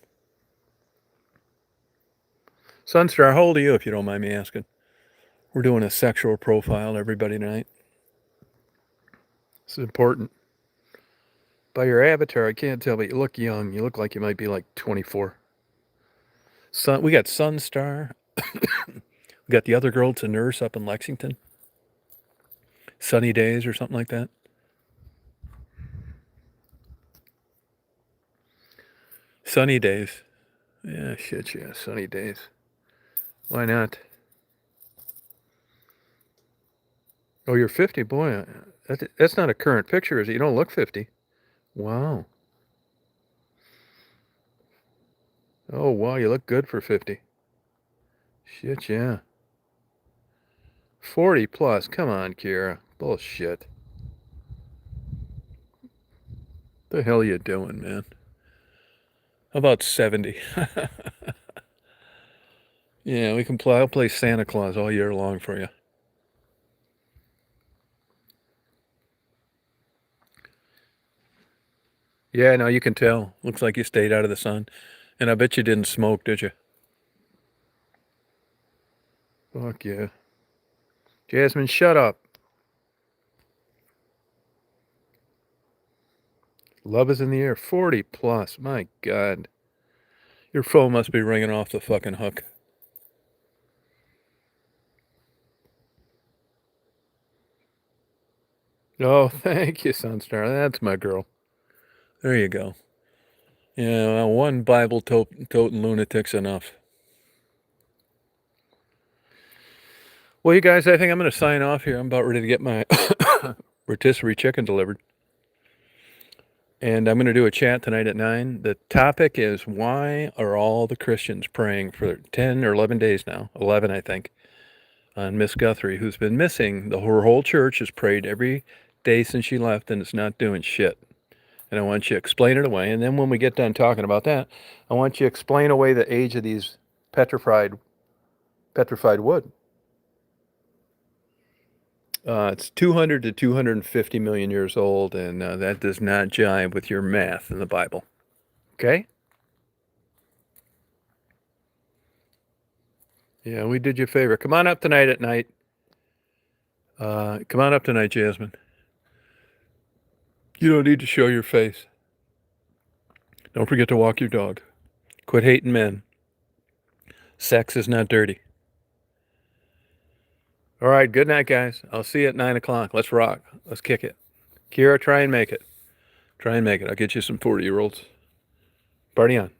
Sunstar, how old are you, if you don't mind me asking? We're doing a sexual profile, everybody, tonight. It's important. By your avatar, I can't tell, but you look young. You look like you might be like 24. We got Sunstar. We got the other girl, it's a nurse up in Lexington. Sunny Days or something like that. Sunny Days. Yeah, shit, yeah, Sunny Days. Why not? Oh, you're 50? Boy, that's not a current picture, is it? You don't look 50. Wow. Oh, wow, you look good for 50. Shit, yeah. 40 plus. Come on, Kira. Bullshit. The hell are you doing, man? How about 70? Yeah, we can play. I'll play Santa Claus all year long for you. Yeah, no, you can tell. Looks like you stayed out of the sun. And I bet you didn't smoke, did you? Fuck yeah. Jasmine, shut up. Love is in the air. 40 plus. My God. Your phone must be ringing off the fucking hook. Oh, thank you, Sunstar. That's my girl. There you go. Yeah, well, one Bible toting lunatic's enough. Well, you guys, I think I'm going to sign off here. I'm about ready to get my rotisserie chicken delivered. And I'm going to do a chat tonight at 9. The topic is, why are all the Christians praying for 10 or 11 days now? 11, I think. On Miss Guthrie, who's been missing. Her whole church has prayed every day since she left, and it's not doing shit. And I want you to explain it away. And then when we get done talking about that, I want you to explain away the age of these petrified wood. It's 200 to 250 million years old, and that does not jive with your math in the Bible. Okay? Yeah, we did you a favor. Come on up tonight at night. Come on up tonight, Jasmine. You don't need to show your face. Don't forget to walk your dog. Quit hating men. Sex is not dirty. All right, good night, guys. I'll see you at 9 o'clock. Let's rock. Let's kick it. Kira, try and make it. Try and make it. I'll get you some 40-year-olds. Party on.